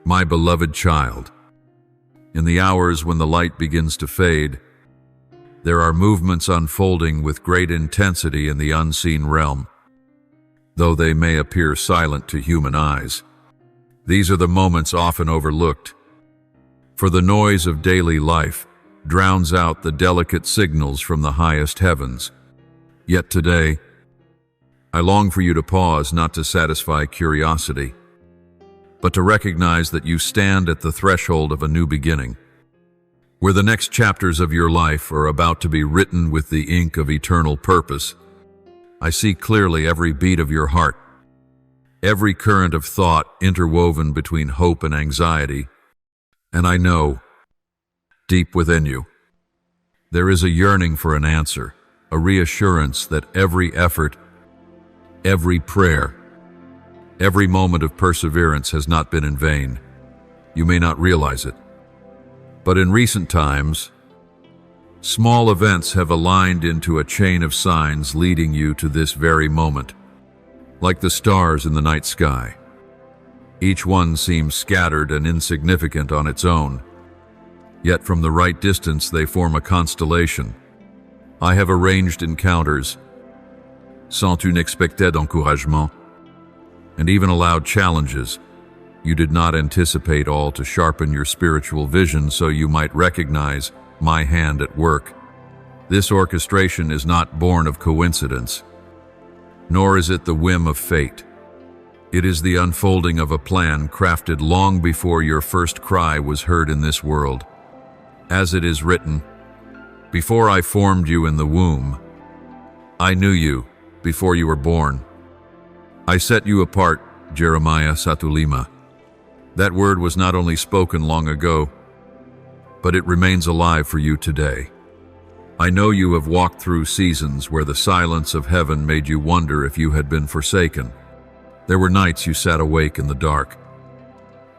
My beloved child, in the hours when the light begins to fade, there are movements unfolding with great intensity in the unseen realm. Though they may appear silent to human eyes, these are the moments often overlooked. For the noise of daily life drowns out the delicate signals from the highest heavens. Yet today, I long for you to pause, not to satisfy curiosity, but to recognize that you stand at the threshold of a new beginning, where the next chapters of your life are about to be written with the ink of eternal purpose. I see clearly every beat of your heart, every current of thought interwoven between hope and anxiety, and I know, deep within you, there is a yearning for an answer, a reassurance that every effort, every prayer, every moment of perseverance has not been in vain. You may not realize it, but in recent times, small events have aligned into a chain of signs leading you to this very moment. Like the stars in the night sky, each one seems scattered and insignificant on its own, yet from the right distance they form a constellation. I have arranged encounters, sans unexpected encouragement, and even allowed challenges you did not anticipate, all to sharpen your spiritual vision so you might recognize my hand at work. This orchestration is not born of coincidence, nor is it the whim of fate. It is the unfolding of a plan crafted long before your first cry was heard in this world. As it is written, "Before I formed you in the womb, I knew you before you were born. I set you apart," Jeremiah 1:5. That word was not only spoken long ago, but it remains alive for you today. I know you have walked through seasons where the silence of heaven made you wonder if you had been forsaken. There were nights you sat awake in the dark,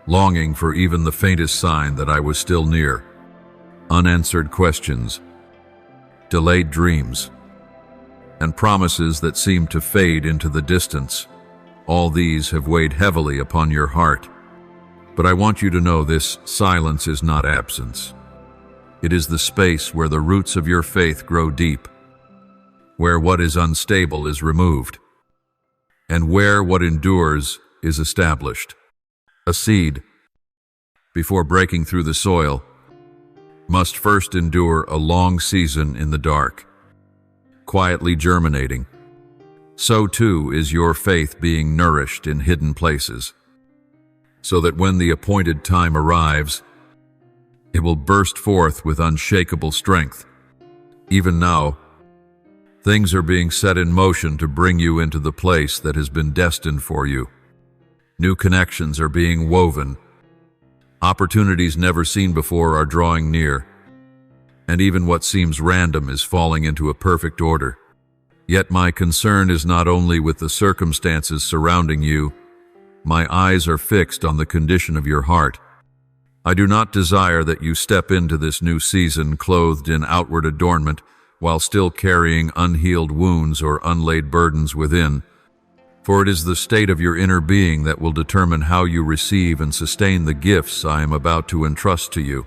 longing for even the faintest sign that I was still near. Unanswered questions, delayed dreams, and promises that seemed to fade into the distance. All these have weighed heavily upon your heart. But I want you to know this silence is not absence. It is the space where the roots of your faith grow deep, where what is unstable is removed, and where what endures is established. A seed, before breaking through the soil, must first endure a long season in the dark, quietly germinating. So too is your faith being nourished in hidden places, so that when the appointed time arrives, it will burst forth with unshakable strength. Even now, things are being set in motion to bring you into the place that has been destined for you. New connections are being woven. Opportunities never seen before are drawing near, and even what seems random is falling into a perfect order. Yet my concern is not only with the circumstances surrounding you. My eyes are fixed on the condition of your heart. I do not desire that you step into this new season clothed in outward adornment while still carrying unhealed wounds or unlaid burdens within, for it is the state of your inner being that will determine how you receive and sustain the gifts I am about to entrust to you.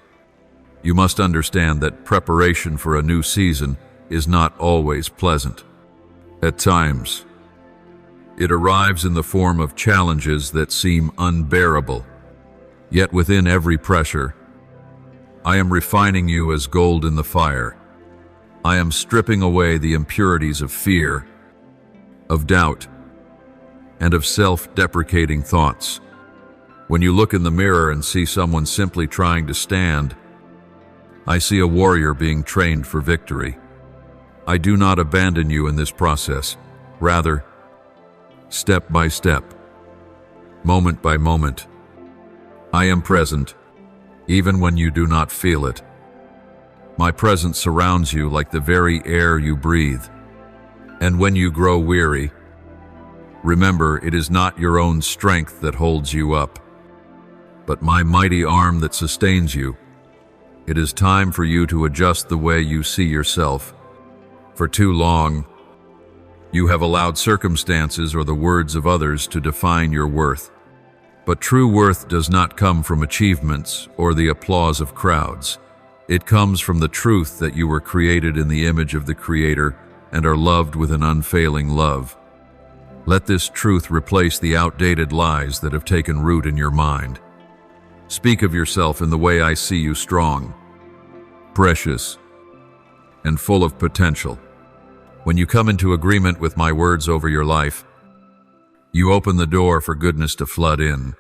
You must understand that preparation for a new season is not always pleasant. At times, it arrives in the form of challenges that seem unbearable. Yet within every pressure, I am refining you as gold in the fire. I am stripping away the impurities of fear, of doubt, and of self-deprecating thoughts. When you look in the mirror and see someone simply trying to stand, I see a warrior being trained for victory. I do not abandon you in this process. Rather, step by step, moment by moment, I am present, even when you do not feel it. My presence surrounds you like the very air you breathe. And when you grow weary, remember it is not your own strength that holds you up, but my mighty arm that sustains you. It is time for you to adjust the way you see yourself. For too long, you have allowed circumstances or the words of others to define your worth. But true worth does not come from achievements or the applause of crowds. It comes from the truth that you were created in the image of the Creator and are loved with an unfailing love. Let this truth replace the outdated lies that have taken root in your mind. Speak of yourself in the way I see you: strong, precious, and full of potential. When you come into agreement with my words over your life, you open the door for goodness to flood in.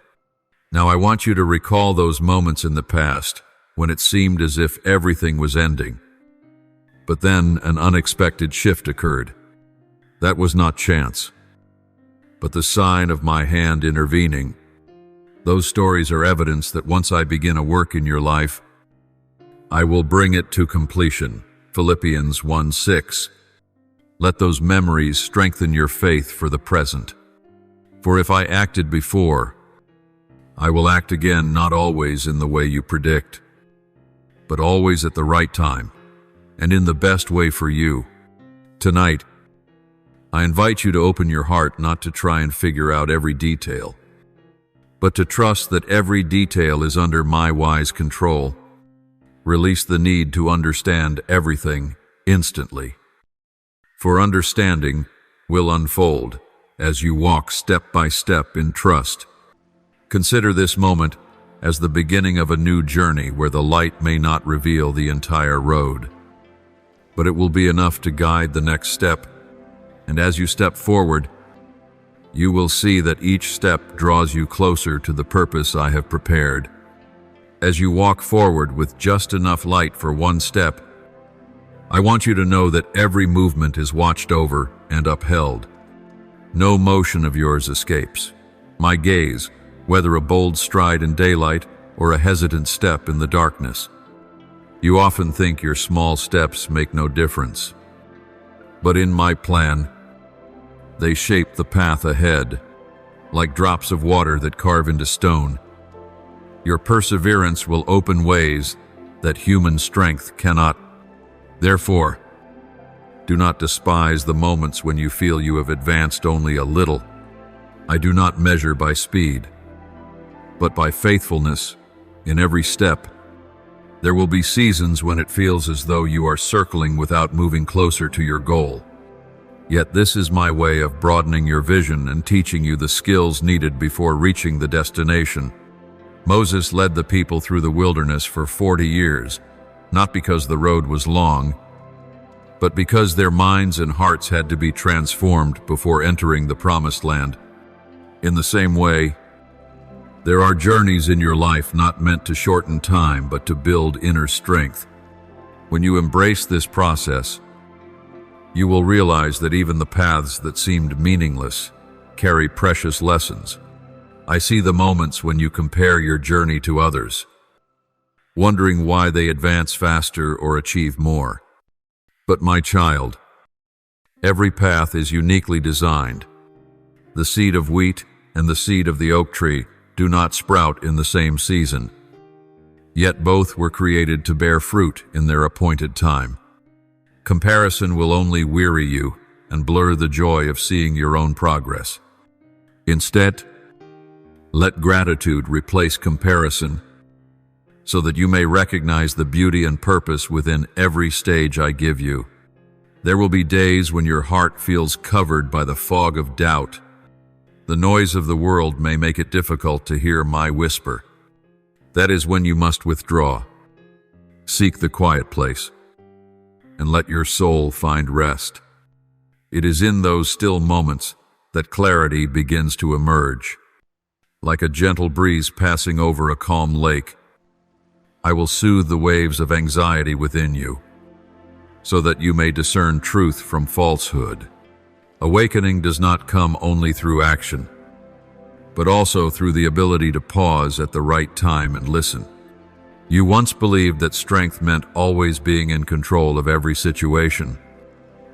Now I want you to recall those moments in the past when it seemed as if everything was ending. But then an unexpected shift occurred. That was not chance, but the sign of my hand intervening. Those stories are evidence that once I begin a work in your life, I will bring it to completion. Philippians 1:6. Let those memories strengthen your faith for the present. For if I acted before, I will act again, not always in the way you predict, but always at the right time and in the best way for you. Tonight, I invite you to open your heart, not to try and figure out every detail, but to trust that every detail is under my wise control. Release the need to understand everything instantly, for understanding will unfold as you walk step by step in trust. Consider this moment as the beginning of a new journey where the light may not reveal the entire road, but it will be enough to guide the next step. And as you step forward, you will see that each step draws you closer to the purpose I have prepared. As you walk forward with just enough light for one step, I want you to know that every movement is watched over and upheld. No motion of yours escapes my gaze, whether a bold stride in daylight or a hesitant step in the darkness. You often think your small steps make no difference, but in my plan, they shape the path ahead, like drops of water that carve into stone. Your perseverance will open ways that human strength cannot. Therefore, do not despise the moments when you feel you have advanced only a little. I do not measure by speed, but by faithfulness in every step. There will be seasons when it feels as though you are circling without moving closer to your goal. Yet this is my way of broadening your vision and teaching you the skills needed before reaching the destination. Moses led the people through the wilderness for 40 years, not because the road was long, but because their minds and hearts had to be transformed before entering the promised land. In the same way, there are journeys in your life not meant to shorten time, but to build inner strength. When you embrace this process, you will realize that even the paths that seemed meaningless carry precious lessons. I see the moments when you compare your journey to others, wondering why they advance faster or achieve more. But my child, every path is uniquely designed. The seed of wheat and the seed of the oak tree do not sprout in the same season, yet both were created to bear fruit in their appointed time. Comparison will only weary you and blur the joy of seeing your own progress. Instead, let gratitude replace comparison, so that you may recognize the beauty and purpose within every stage I give you. There will be days when your heart feels covered by the fog of doubt. The noise of the world may make it difficult to hear my whisper. That is when you must withdraw. Seek the quiet place and let your soul find rest. It is in those still moments that clarity begins to emerge. Like a gentle breeze passing over a calm lake, I will soothe the waves of anxiety within you, so that you may discern truth from falsehood. Awakening does not come only through action, but also through the ability to pause at the right time and listen. You once believed that strength meant always being in control of every situation.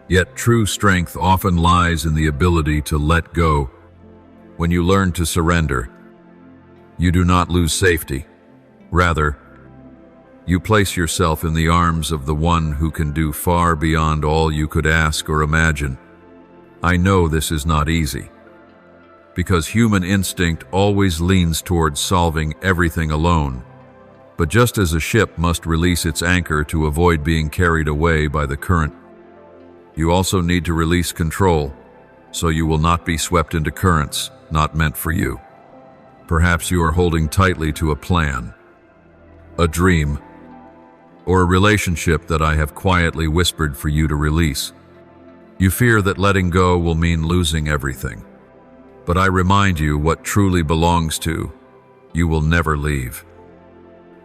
Yet true strength often lies in the ability to let go. When you learn to surrender, you do not lose safety. Rather, you place yourself in the arms of the one who can do far beyond all you could ask or imagine. I know this is not easy, because human instinct always leans towards solving everything alone. But just as a ship must release its anchor to avoid being carried away by the current, you also need to release control, so you will not be swept into currents not meant for you. Perhaps you are holding tightly to a plan, a dream, or a relationship that I have quietly whispered for you to release. You fear that letting go will mean losing everything. But I remind you, what truly belongs to you will never leave.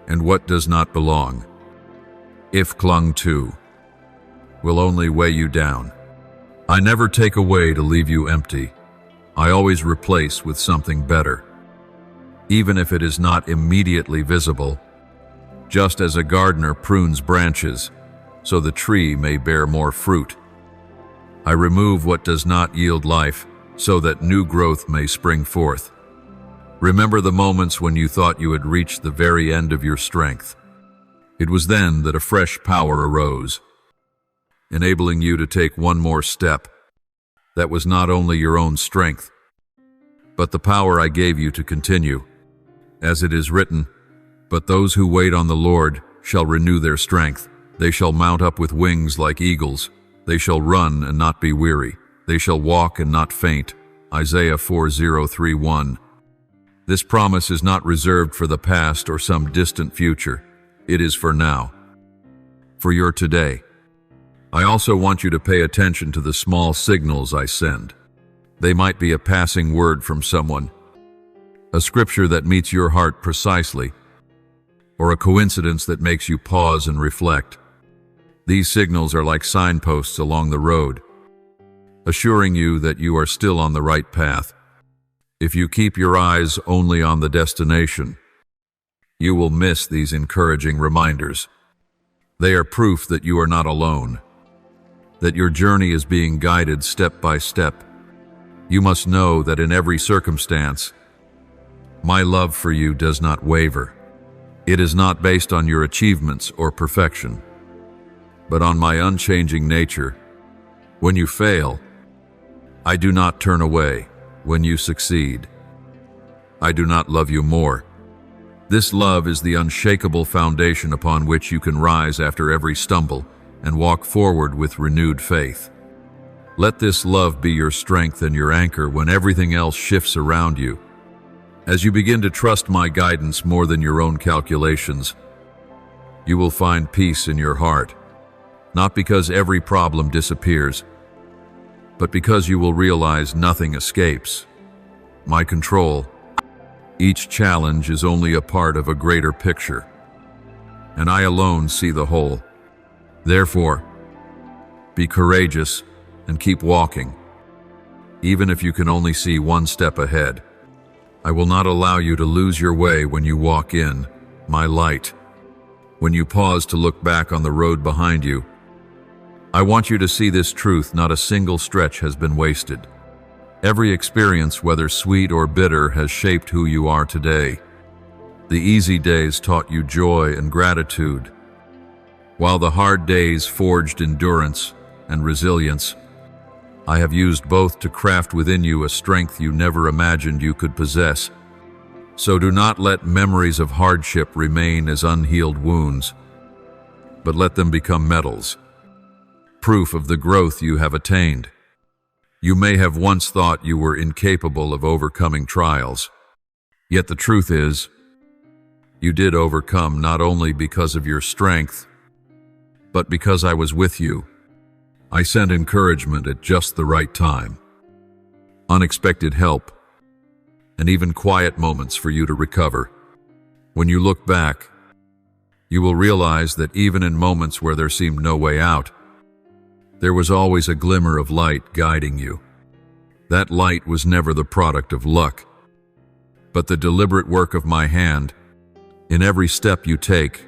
And what does not belong, if clung to, will only weigh you down. I never take away to leave you empty. I always replace with something better, even if it is not immediately visible. Just as a gardener prunes branches, so the tree may bear more fruit. I remove what does not yield life, so that new growth may spring forth. Remember the moments when you thought you had reached the very end of your strength. It was then that a fresh power arose, enabling you to take one more step. That was not only your own strength, but the power I gave you to continue. As it is written, "But those who wait on the Lord shall renew their strength. They shall mount up with wings like eagles. They shall run and not be weary. They shall walk and not faint." Isaiah 40:31. This promise is not reserved for the past or some distant future. It is for now, for your today. I also want you to pay attention to the small signals I send. They might be a passing word from someone, a scripture that meets your heart precisely, or a coincidence that makes you pause and reflect. These signals are like signposts along the road, assuring you that you are still on the right path. If you keep your eyes only on the destination, you will miss these encouraging reminders. They are proof that you are not alone, that your journey is being guided step by step. You must know that in every circumstance, my love for you does not waver. It is not based on your achievements or perfection, but on my unchanging nature. When you fail, I do not turn away. When you succeed, I do not love you more. This love is the unshakable foundation upon which you can rise after every stumble and walk forward with renewed faith. Let this love be your strength and your anchor when everything else shifts around you. As you begin to trust my guidance more than your own calculations, you will find peace in your heart, not because every problem disappears, but because you will realize nothing escapes my control. Each challenge is only a part of a greater picture, and I alone see the whole. Therefore, be courageous and keep walking, even if you can only see one step ahead. I will not allow you to lose your way when you walk in my light. When you pause to look back on the road behind you, I want you to see this truth: not a single stretch has been wasted. Every experience, whether sweet or bitter, has shaped who you are today. The easy days taught you joy and gratitude, while the hard days forged endurance and resilience. I have used both to craft within you a strength you never imagined you could possess. So do not let memories of hardship remain as unhealed wounds, but let them become metals, proof of the growth you have attained. You may have once thought you were incapable of overcoming trials, yet the truth is, you did overcome, not only because of your strength, but because I was with you. I sent encouragement at just the right time, unexpected help, and even quiet moments for you to recover. When you look back, you will realize that even in moments where there seemed no way out, there was always a glimmer of light guiding you. That light was never the product of luck, but the deliberate work of my hand. In every step you take,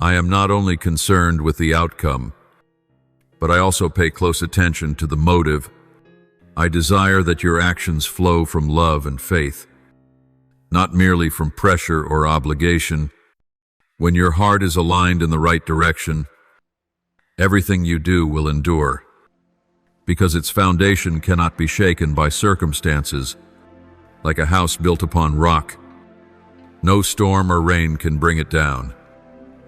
I am not only concerned with the outcome, but I also pay close attention to the motive. I desire that your actions flow from love and faith, not merely from pressure or obligation. When your heart is aligned in the right direction, everything you do will endure. because its foundation cannot be shaken by circumstances. Like a house built upon rock, no storm or rain can bring it down.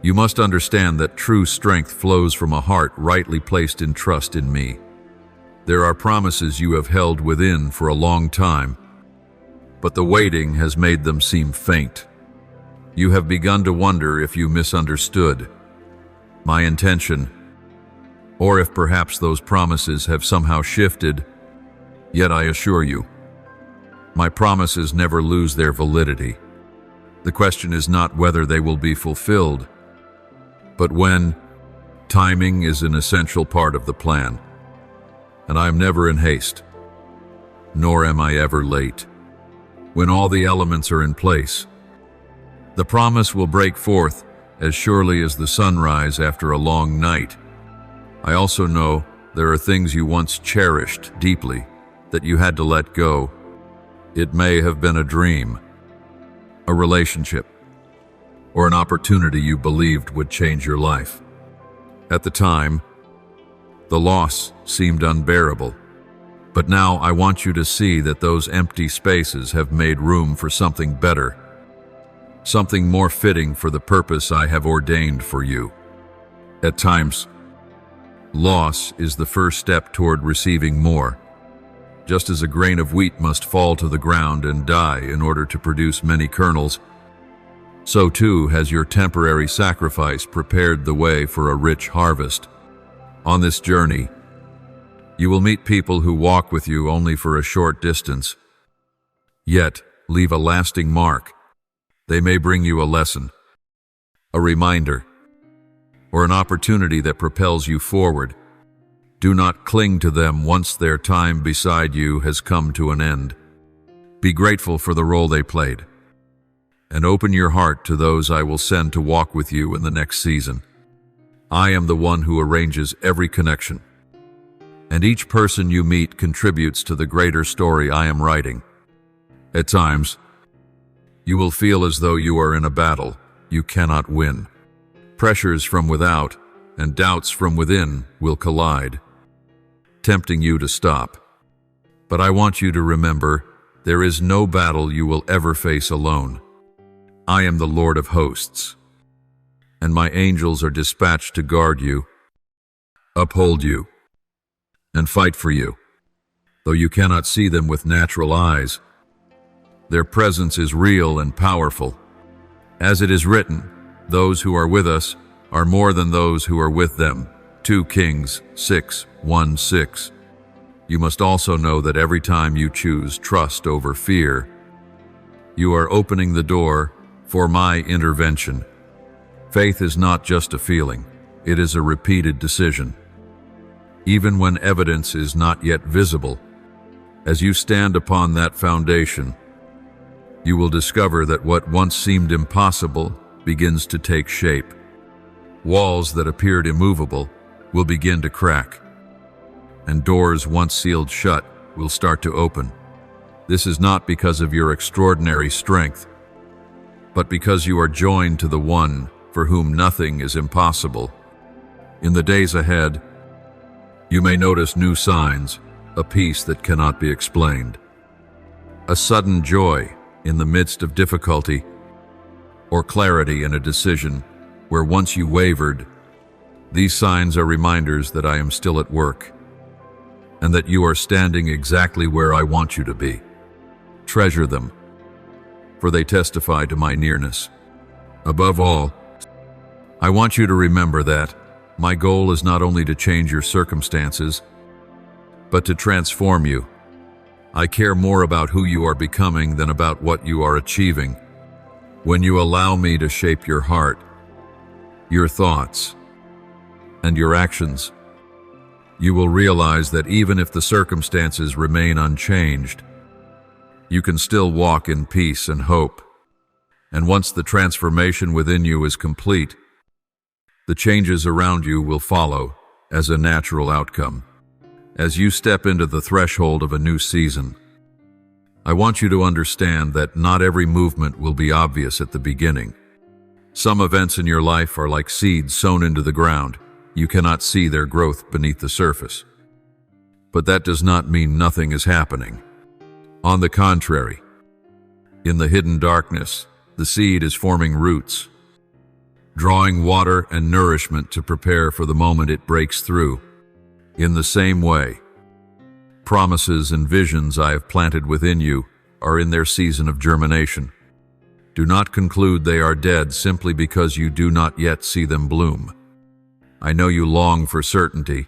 You must understand that true strength flows from a heart rightly placed in trust in me. There are promises you have held within for a long time, but the waiting has made them seem faint. You have begun to wonder if you misunderstood my intention, or if perhaps those promises have somehow shifted. Yet I assure you, my promises never lose their validity. The question is not whether they will be fulfilled, but when. Timing is an essential part of the plan, and I am never in haste, nor am I ever late. When all the elements are in place, the promise will break forth as surely as the sunrise after a long night. I also know there are things you once cherished deeply that you had to let go. It may have been a dream, a relationship, or an opportunity you believed would change your life. At the time, the loss seemed unbearable, but now I want you to see that those empty spaces have made room for something better, something more fitting for the purpose I have ordained for you. At times, loss is the first step toward receiving more. Just as a grain of wheat must fall to the ground and die in order to produce many kernels, so too has your temporary sacrifice prepared the way for a rich harvest. On this journey, you will meet people who walk with you only for a short distance, yet leave a lasting mark. They may bring you a lesson, a reminder, or an opportunity that propels you forward. Do not cling to them once their time beside you has come to an end. Be grateful for the role they played, and open your heart to those I will send to walk with you in the next season. I am the one who arranges every connection, and each person you meet contributes to the greater story I am writing. At times, you will feel as though you are in a battle you cannot win. Pressures from without and doubts from within will collide, tempting you to stop. But I want you to remember, there is no battle you will ever face alone. I am the Lord of hosts, and my angels are dispatched to guard you, uphold you, and fight for you. Though you cannot see them with natural eyes, their presence is real and powerful. As it is written, those who are with us are more than those who are with them. 2 Kings 6:1-6. You must also know that every time you choose trust over fear, you are opening the door for my intervention. Faith is not just a feeling, it is a repeated decision. Even when evidence is not yet visible, as you stand upon that foundation, you will discover that what once seemed impossible begins to take shape. Walls that appeared immovable will begin to crack, and doors once sealed shut will start to open. This is not because of your extraordinary strength, but because you are joined to the one for whom nothing is impossible. In the days ahead, you may notice new signs, a peace that cannot be explained, a sudden joy in the midst of difficulty, or clarity in a decision where once you wavered. These signs are reminders that I am still at work, and that you are standing exactly where I want you to be. Treasure them, for they testify to my nearness. Above all, I want you to remember that my goal is not only to change your circumstances, but to transform you. I care more about who you are becoming than about what you are achieving. When you allow me to shape your heart, your thoughts, and your actions, you will realize that even if the circumstances remain unchanged, you can still walk in peace and hope. And once the transformation within you is complete, the changes around you will follow as a natural outcome. As you step into the threshold of a new season, I want you to understand that not every movement will be obvious at the beginning. Some events in your life are like seeds sown into the ground. You cannot see their growth beneath the surface. but that does not mean nothing is happening. On the contrary, in the hidden darkness, the seed is forming roots, drawing water and nourishment to prepare for the moment it breaks through. In the same way, promises and visions I have planted within you are in their season of germination. Do not conclude they are dead simply because you do not yet see them bloom. I know you long for certainty.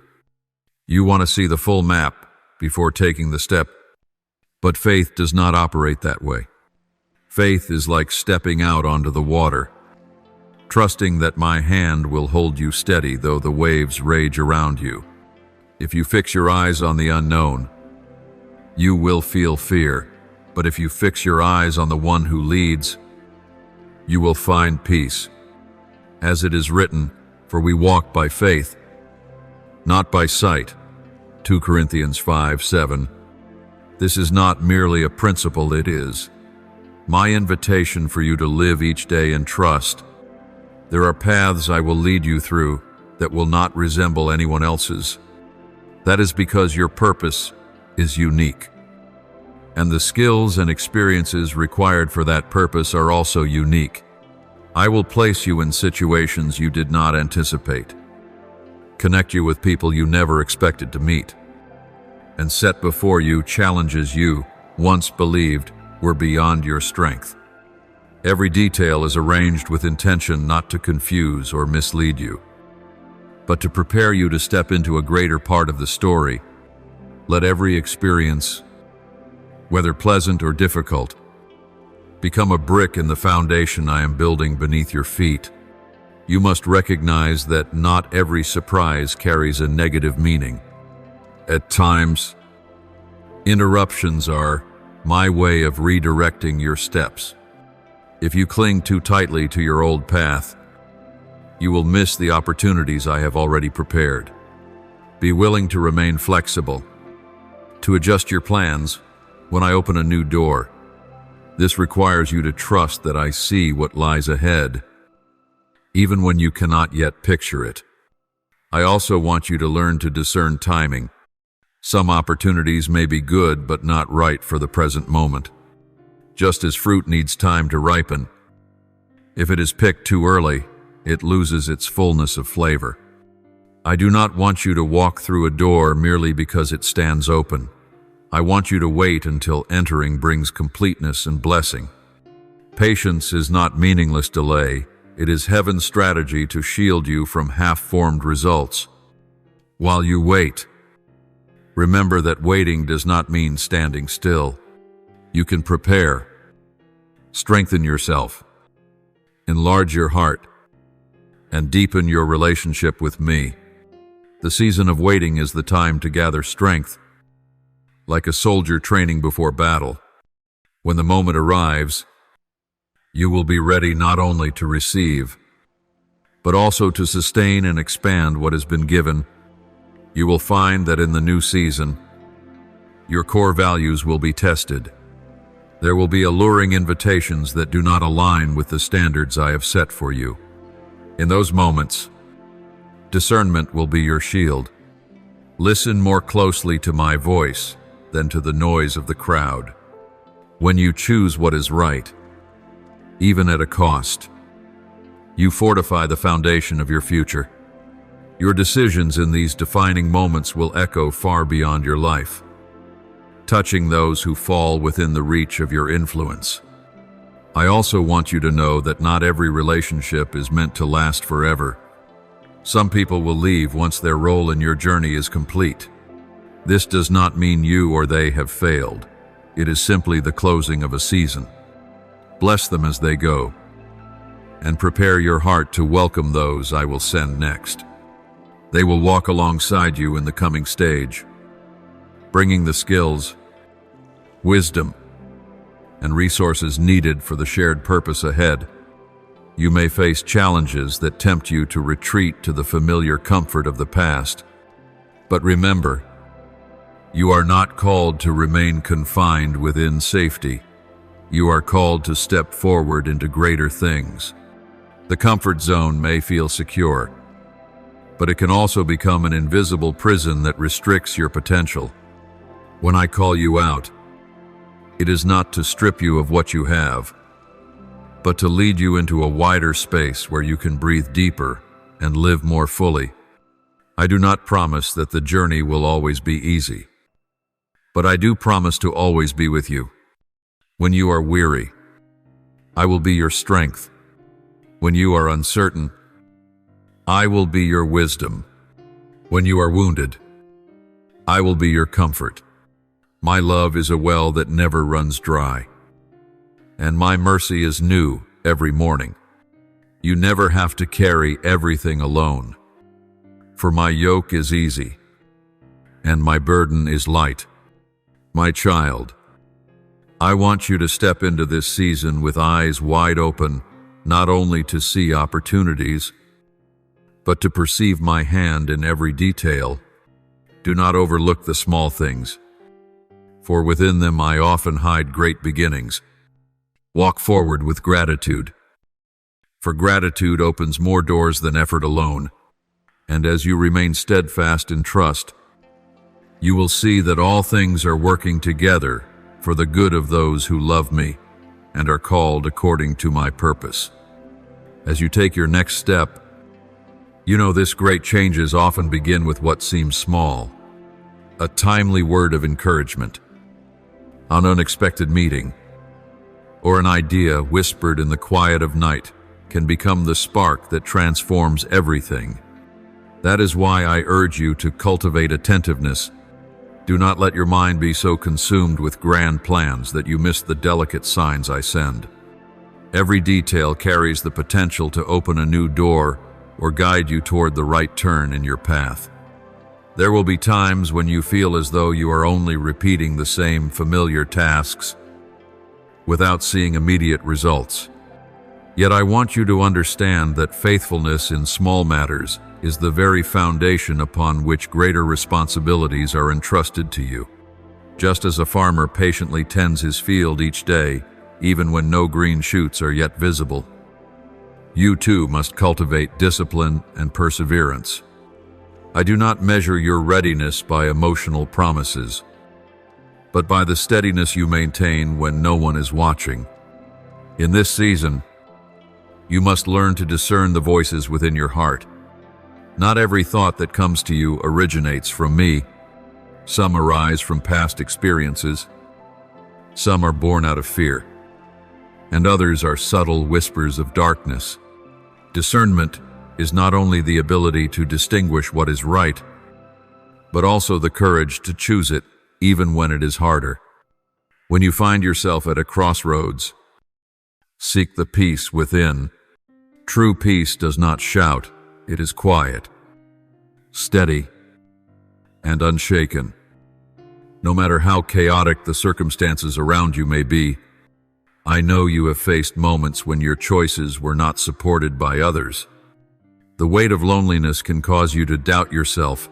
You want to see the full map before taking the step, but faith does not operate that way. Faith is like stepping out onto the water, trusting that my hand will hold you steady though the waves rage around you. If you fix your eyes on the unknown, you will feel fear, but if you fix your eyes on the one who leads, you will find peace. As it is written, for we walk by faith, not by sight. 2 Corinthians 5:7. This is not merely a principle, it is my invitation for you to live each day in trust. There are paths I will lead you through that will not resemble anyone else's. That is because your purpose is unique, and the skills and experiences required for that purpose are also unique. I will place you in situations you did not anticipate, connect you with people you never expected to meet, and set before you challenges you once believed were beyond your strength. Every detail is arranged with intention not to confuse or mislead you, but to prepare you to step into a greater part of the story. Let every experience, whether pleasant or difficult, become a brick in the foundation I am building beneath your feet. You must recognize that not every surprise carries a negative meaning. At times, interruptions are my way of redirecting your steps. If you cling too tightly to your old path, you will miss the opportunities I have already prepared. Be willing to remain flexible, to adjust your plans when I open a new door. This requires you to trust that I see what lies ahead, even when you cannot yet picture it. I also want you to learn to discern timing. Some opportunities may be good but not right for the present moment. Just as fruit needs time to ripen, if it is picked too early, it loses its fullness of flavor. I do not want you to walk through a door merely because it stands open. I want you to wait until entering brings completeness and blessing. Patience is not meaningless delay. It is heaven's strategy to shield you from half-formed results. While you wait, remember that waiting does not mean standing still. You can prepare, strengthen yourself, enlarge your heart, and deepen your relationship with me. The season of waiting is the time to gather strength, like a soldier training before battle. When the moment arrives, you will be ready not only to receive, but also to sustain and expand what has been given. You will find that in the new season, your core values will be tested. There will be alluring invitations that do not align with the standards I have set for you. In those moments, discernment will be your shield. Listen more closely to my voice than to the noise of the crowd. When you choose what is right, even at a cost, you fortify the foundation of your future. Your decisions in these defining moments will echo far beyond your life, touching those who fall within the reach of your influence. I also want you to know that not every relationship is meant to last forever. Some people will leave once their role in your journey is complete. This does not mean you or they have failed. It is simply the closing of a season. Bless them as they go, and prepare your heart to welcome those I will send next. They will walk alongside you in the coming stage, bringing the skills, wisdom, and resources needed for the shared purpose ahead. You may face challenges that tempt you to retreat to the familiar comfort of the past. But remember, you are not called to remain confined within safety. You are called to step forward into greater things. The comfort zone may feel secure, but it can also become an invisible prison that restricts your potential. When I call you out, it is not to strip you of what you have, but to lead you into a wider space where you can breathe deeper and live more fully. I do not promise that the journey will always be easy, but I do promise to always be with you. When you are weary, I will be your strength. When you are uncertain, I will be your wisdom. When you are wounded, I will be your comfort. My love is a well that never runs dry, and my mercy is new every morning. You never have to carry everything alone, for my yoke is easy, and my burden is light. My child, I want you to step into this season with eyes wide open, not only to see opportunities, but to perceive my hand in every detail. Do not overlook the small things, for within them I often hide great beginnings. Walk forward with gratitude, for gratitude opens more doors than effort alone, and as you remain steadfast in trust, you will see that all things are working together for the good of those who love me and are called according to my purpose. As you take your next step, you know this great changes often begin with what seems small. A timely word of encouragement, an unexpected meeting, or an idea whispered in the quiet of night can become the spark that transforms everything. That is why I urge you to cultivate attentiveness. Do not let your mind be so consumed with grand plans that you miss the delicate signs I send. Every detail carries the potential to open a new door or guide you toward the right turn in your path. There will be times when you feel as though you are only repeating the same familiar tasks without seeing immediate results. Yet I want you to understand that faithfulness in small matters is the very foundation upon which greater responsibilities are entrusted to you. Just as a farmer patiently tends his field each day, even when no green shoots are yet visible, you too must cultivate discipline and perseverance. I do not measure your readiness by emotional promises, but by the steadiness you maintain when no one is watching. In this season, you must learn to discern the voices within your heart. Not every thought that comes to you originates from me. Some arise from past experiences. Some are born out of fear, and others are subtle whispers of darkness. Discernment is not only the ability to distinguish what is right, but also the courage to choose it even when it is harder. When you find yourself at a crossroads, seek the peace within. True peace does not shout, it is quiet, steady, and unshaken. No matter how chaotic the circumstances around you may be, I know you have faced moments when your choices were not supported by others. The weight of loneliness can cause you to doubt yourself.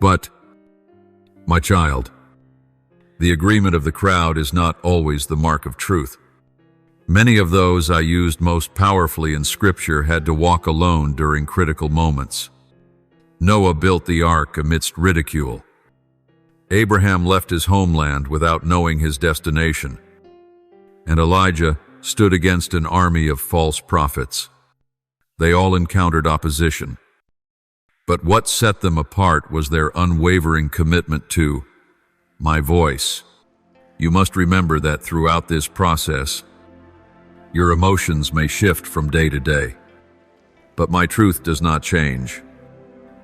But, my child, the agreement of the crowd is not always the mark of truth. Many of those I used most powerfully in Scripture had to walk alone during critical moments. Noah built the ark amidst ridicule. Abraham left his homeland without knowing his destination. And Elijah stood against an army of false prophets. They all encountered opposition. But what set them apart was their unwavering commitment to my voice. You must remember that throughout this process, your emotions may shift from day to day, but my truth does not change.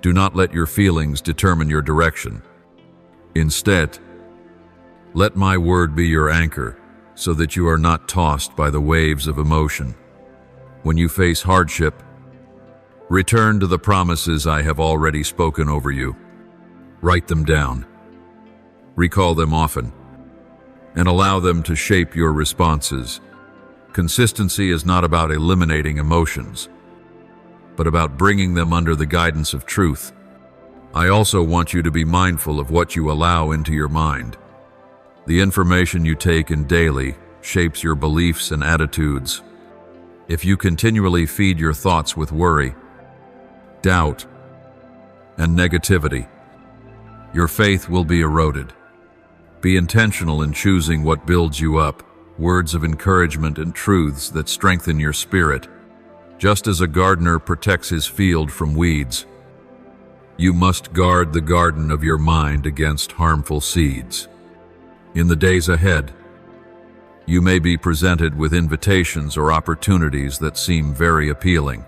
Do not let your feelings determine your direction. Instead, let my word be your anchor so that you are not tossed by the waves of emotion. When you face hardship, return to the promises I have already spoken over you. Write them down. Recall them often, and allow them to shape your responses. Consistency is not about eliminating emotions, but about bringing them under the guidance of truth. I also want you to be mindful of what you allow into your mind. The information you take in daily shapes your beliefs and attitudes. If you continually feed your thoughts with worry, doubt, and negativity. Your faith will be eroded. Be intentional in choosing what builds you up, words of encouragement and truths that strengthen your spirit. Just as a gardener protects his field from weeds, you must guard the garden of your mind against harmful seeds. In the days ahead, you may be presented with invitations or opportunities that seem very appealing.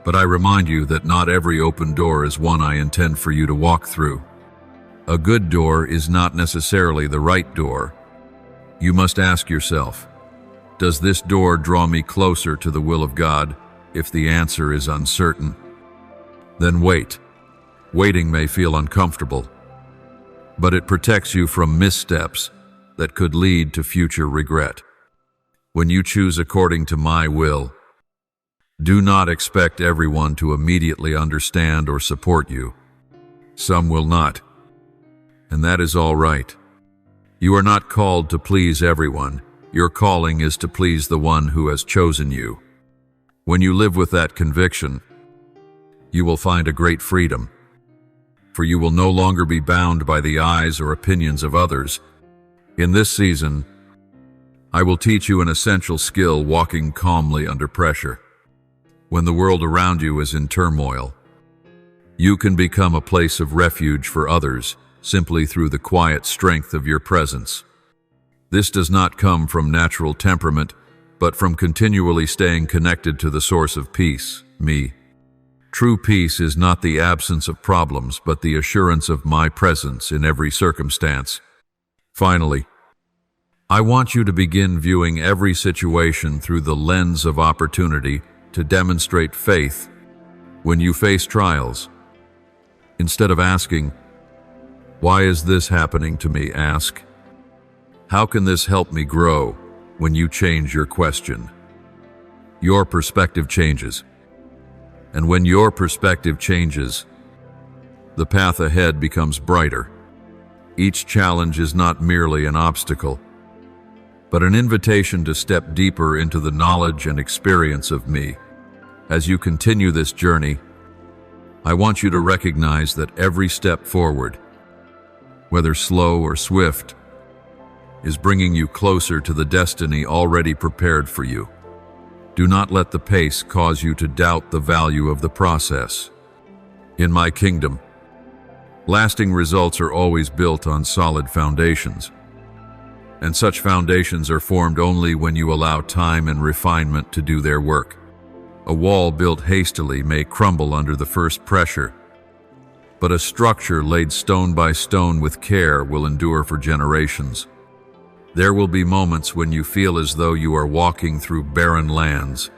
But I remind you that not every open door is one I intend for you to walk through. A good door is not necessarily the right door. You must ask yourself, does this door draw me closer to the will of God? If the answer is uncertain, then wait. Waiting may feel uncomfortable, but it protects you from missteps that could lead to future regret. When you choose according to my will, do not expect everyone to immediately understand or support you. Some will not, and that is all right. You are not called to please everyone. Your calling is to please the one who has chosen you. When you live with that conviction, you will find a great freedom, for you will no longer be bound by the eyes or opinions of others. In this season, I will teach you an essential skill: walking calmly under pressure. When the world around you is in turmoil, you can become a place of refuge for others simply through the quiet strength of your presence. This does not come from natural temperament, but from continually staying connected to the source of peace, me. True peace is not the absence of problems, but the assurance of my presence in every circumstance. Finally, I want you to begin viewing every situation through the lens of opportunity to demonstrate faith. When you face trials, instead of asking, "Why is this happening to me?" ask, "How can this help me grow?" When you change your question, your perspective changes. And when your perspective changes, the path ahead becomes brighter. Each challenge is not merely an obstacle, but an invitation to step deeper into the knowledge and experience of me. As you continue this journey, I want you to recognize that every step forward, whether slow or swift, is bringing you closer to the destiny already prepared for you. Do not let the pace cause you to doubt the value of the process. In my kingdom, lasting results are always built on solid foundations. And such foundations are formed only when you allow time and refinement to do their work. A wall built hastily may crumble under the first pressure, but a structure laid stone by stone with care will endure for generations. There will be moments when you feel as though you are walking through barren lands,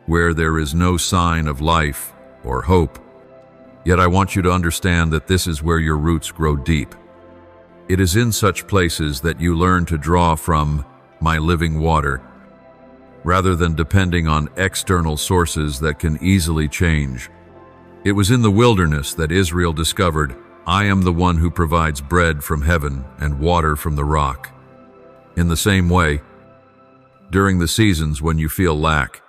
where there is no sign of life or hope. Yet I want you to understand that this is where your roots grow deep. It is in such places that you learn to draw from my living water, rather than depending on external sources that can easily change. It was in the wilderness that Israel discovered, "I am the one who provides bread from heaven and water from the rock." In the same way, during the seasons when you feel lack,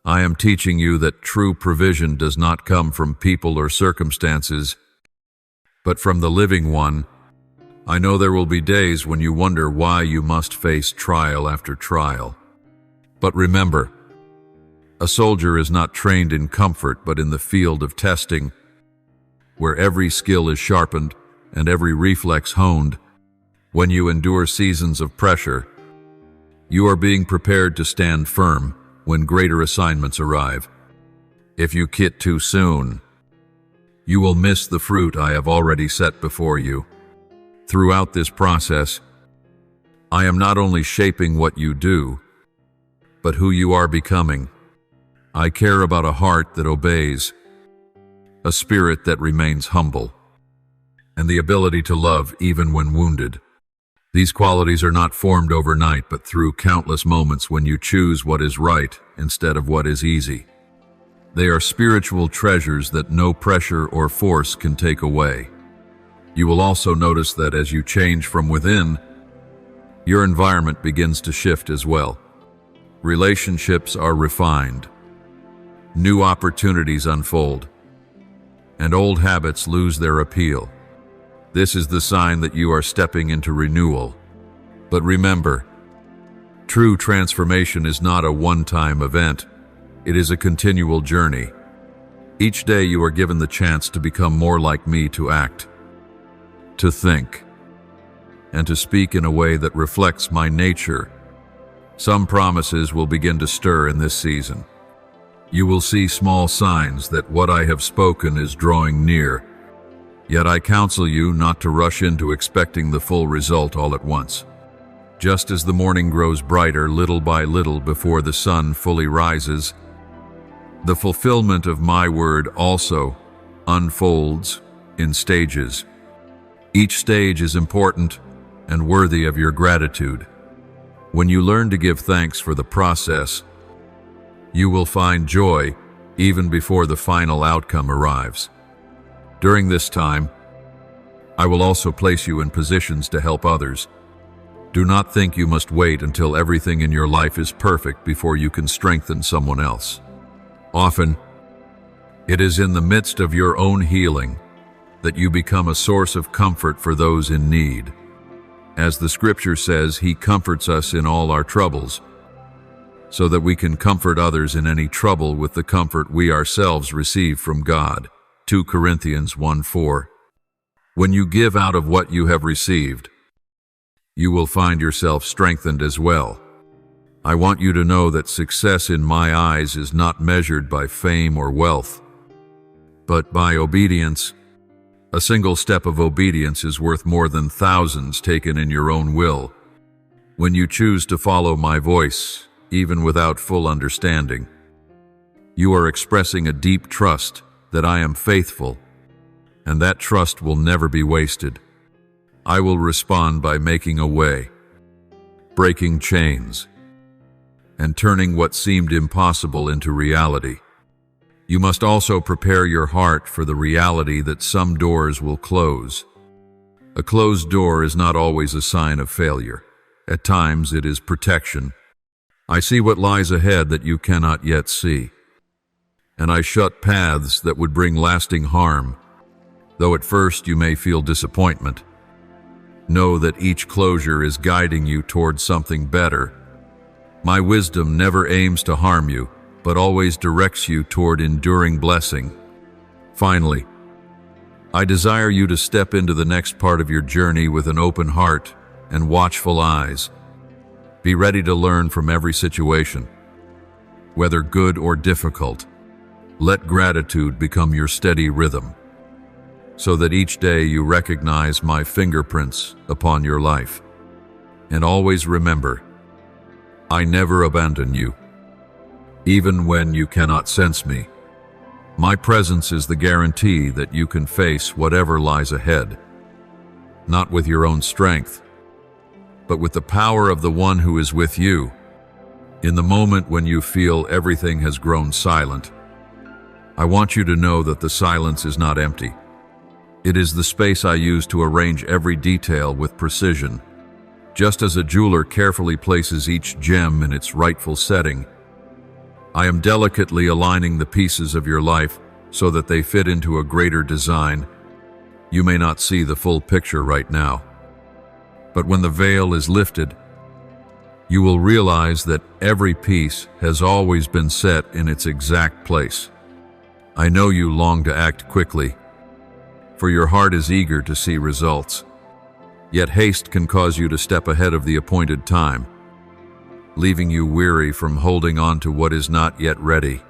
I am teaching you that true provision does not come from people or circumstances, but from the living one. I know there will be days when you wonder why you must face trial after trial. But remember, a soldier is not trained in comfort but in the field of testing, where every skill is sharpened and every reflex honed. When you endure seasons of pressure, you are being prepared to stand firm when greater assignments arrive. If you quit too soon, you will miss the fruit I have already set before you. Throughout this process, I am not only shaping what you do, but who you are becoming. I care about a heart that obeys, a spirit that remains humble, and the ability to love even when wounded. These qualities are not formed overnight, but through countless moments when you choose what is right instead of what is easy. They are spiritual treasures that no pressure or force can take away. You will also notice that as you change from within, your environment begins to shift as well. Relationships are refined. New opportunities unfold, and old habits lose their appeal. This is the sign that you are stepping into renewal. But remember, true transformation is not a one-time event. It is a continual journey. Each day you are given the chance to become more like me, to act, to think, and to speak in a way that reflects my nature. Some promises will begin to stir in this season. You will see small signs that what I have spoken is drawing near. Yet I counsel you not to rush into expecting the full result all at once. Just as the morning grows brighter little by little before the sun fully rises, the fulfillment of my word also unfolds in stages. Each stage is important and worthy of your gratitude. When you learn to give thanks for the process, you will find joy even before the final outcome arrives. During this time, I will also place you in positions to help others. Do not think you must wait until everything in your life is perfect before you can strengthen someone else. Often, it is in the midst of your own healing that you become a source of comfort for those in need. As the scripture says, He comforts us in all our troubles, so that we can comfort others in any trouble with the comfort we ourselves receive from God. 2 Corinthians 1:4. When you give out of what you have received, you will find yourself strengthened as well. I want you to know that success in my eyes is not measured by fame or wealth, but by obedience. A single step of obedience is worth more than thousands taken in your own will. When you choose to follow my voice, even without full understanding, you are expressing a deep trust that I am faithful, and that trust will never be wasted. I will respond by making a way, breaking chains, and turning what seemed impossible into reality. You must also prepare your heart for the reality that some doors will close. A closed door is not always a sign of failure. At times it is protection. I see what lies ahead that you cannot yet see, and I shut paths that would bring lasting harm. Though at first you may feel disappointment, know that each closure is guiding you towards something better. My wisdom never aims to harm you, but always directs you toward enduring blessing. Finally, I desire you to step into the next part of your journey with an open heart and watchful eyes. Be ready to learn from every situation, whether good or difficult. Let gratitude become your steady rhythm, so that each day you recognize my fingerprints upon your life. And always remember, I never abandon you, even when you cannot sense me. My presence is the guarantee that you can face whatever lies ahead, not with your own strength, but with the power of the one who is with you. In the moment when you feel everything has grown silent, I want you to know that the silence is not empty. It is the space I use to arrange every detail with precision. Just as a jeweler carefully places each gem in its rightful setting, I am delicately aligning the pieces of your life so that they fit into a greater design. You may not see the full picture right now, but when the veil is lifted, you will realize that every piece has always been set in its exact place. I know you long to act quickly, for your heart is eager to see results. Yet haste can cause you to step ahead of the appointed time, leaving you weary from holding on to what is not yet ready.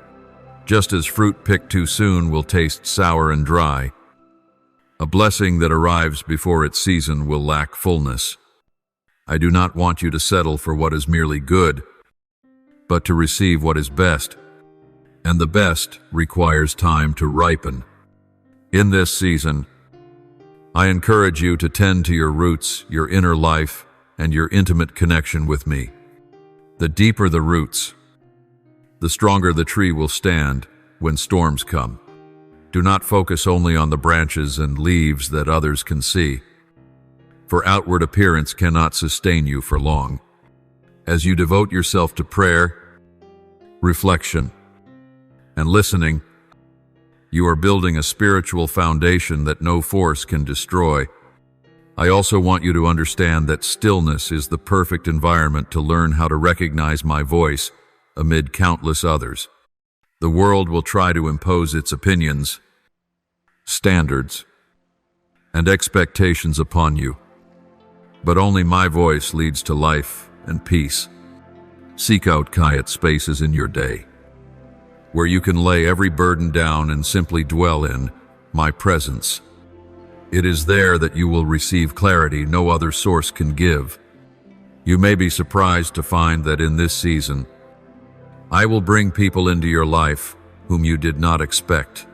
Just as fruit picked too soon will taste sour and dry, a blessing that arrives before its season will lack fullness. I do not want you to settle for what is merely good, but to receive what is best, and the best requires time to ripen. In this season, I encourage you to tend to your roots, your inner life, and your intimate connection with me. The deeper the roots, the stronger the tree will stand when storms come. Do not focus only on the branches and leaves that others can see, for outward appearance cannot sustain you for long. As you devote yourself to prayer, reflection, and listening, You are building a spiritual foundation that no force can destroy. I also want you to understand that stillness is the perfect environment to learn how to recognize my voice amid countless others. The world will try to impose its opinions, standards, and expectations upon you. But only my voice leads to life and peace. Seek out quiet spaces in your day, where you can lay every burden down and simply dwell in my presence. It is there that you will receive clarity no other source can give. You may be surprised to find that in this season, I will bring people into your life whom you did not expect.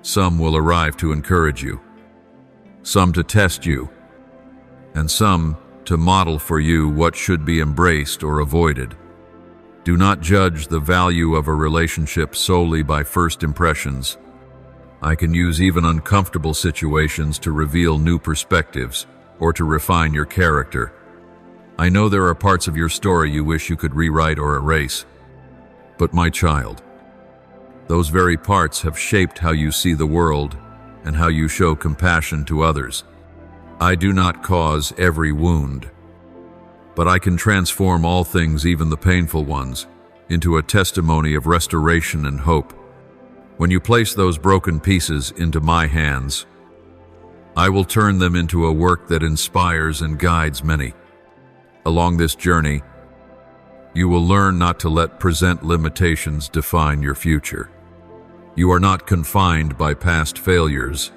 Some will arrive to encourage you, some to test you, and some to model for you what should be embraced or avoided. Do not judge the value of a relationship solely by first impressions. I can use even uncomfortable situations to reveal new perspectives or to refine your character. I know there are parts of your story you wish you could rewrite or erase. But my child, those very parts have shaped how you see the world and how you show compassion to others. I do not cause every wound, but I can transform all things, even the painful ones, into a testimony of restoration and hope. When you place those broken pieces into my hands, I will turn them into a work that inspires and guides many. Along this journey, you will learn not to let present limitations define your future. You are not confined by past failures,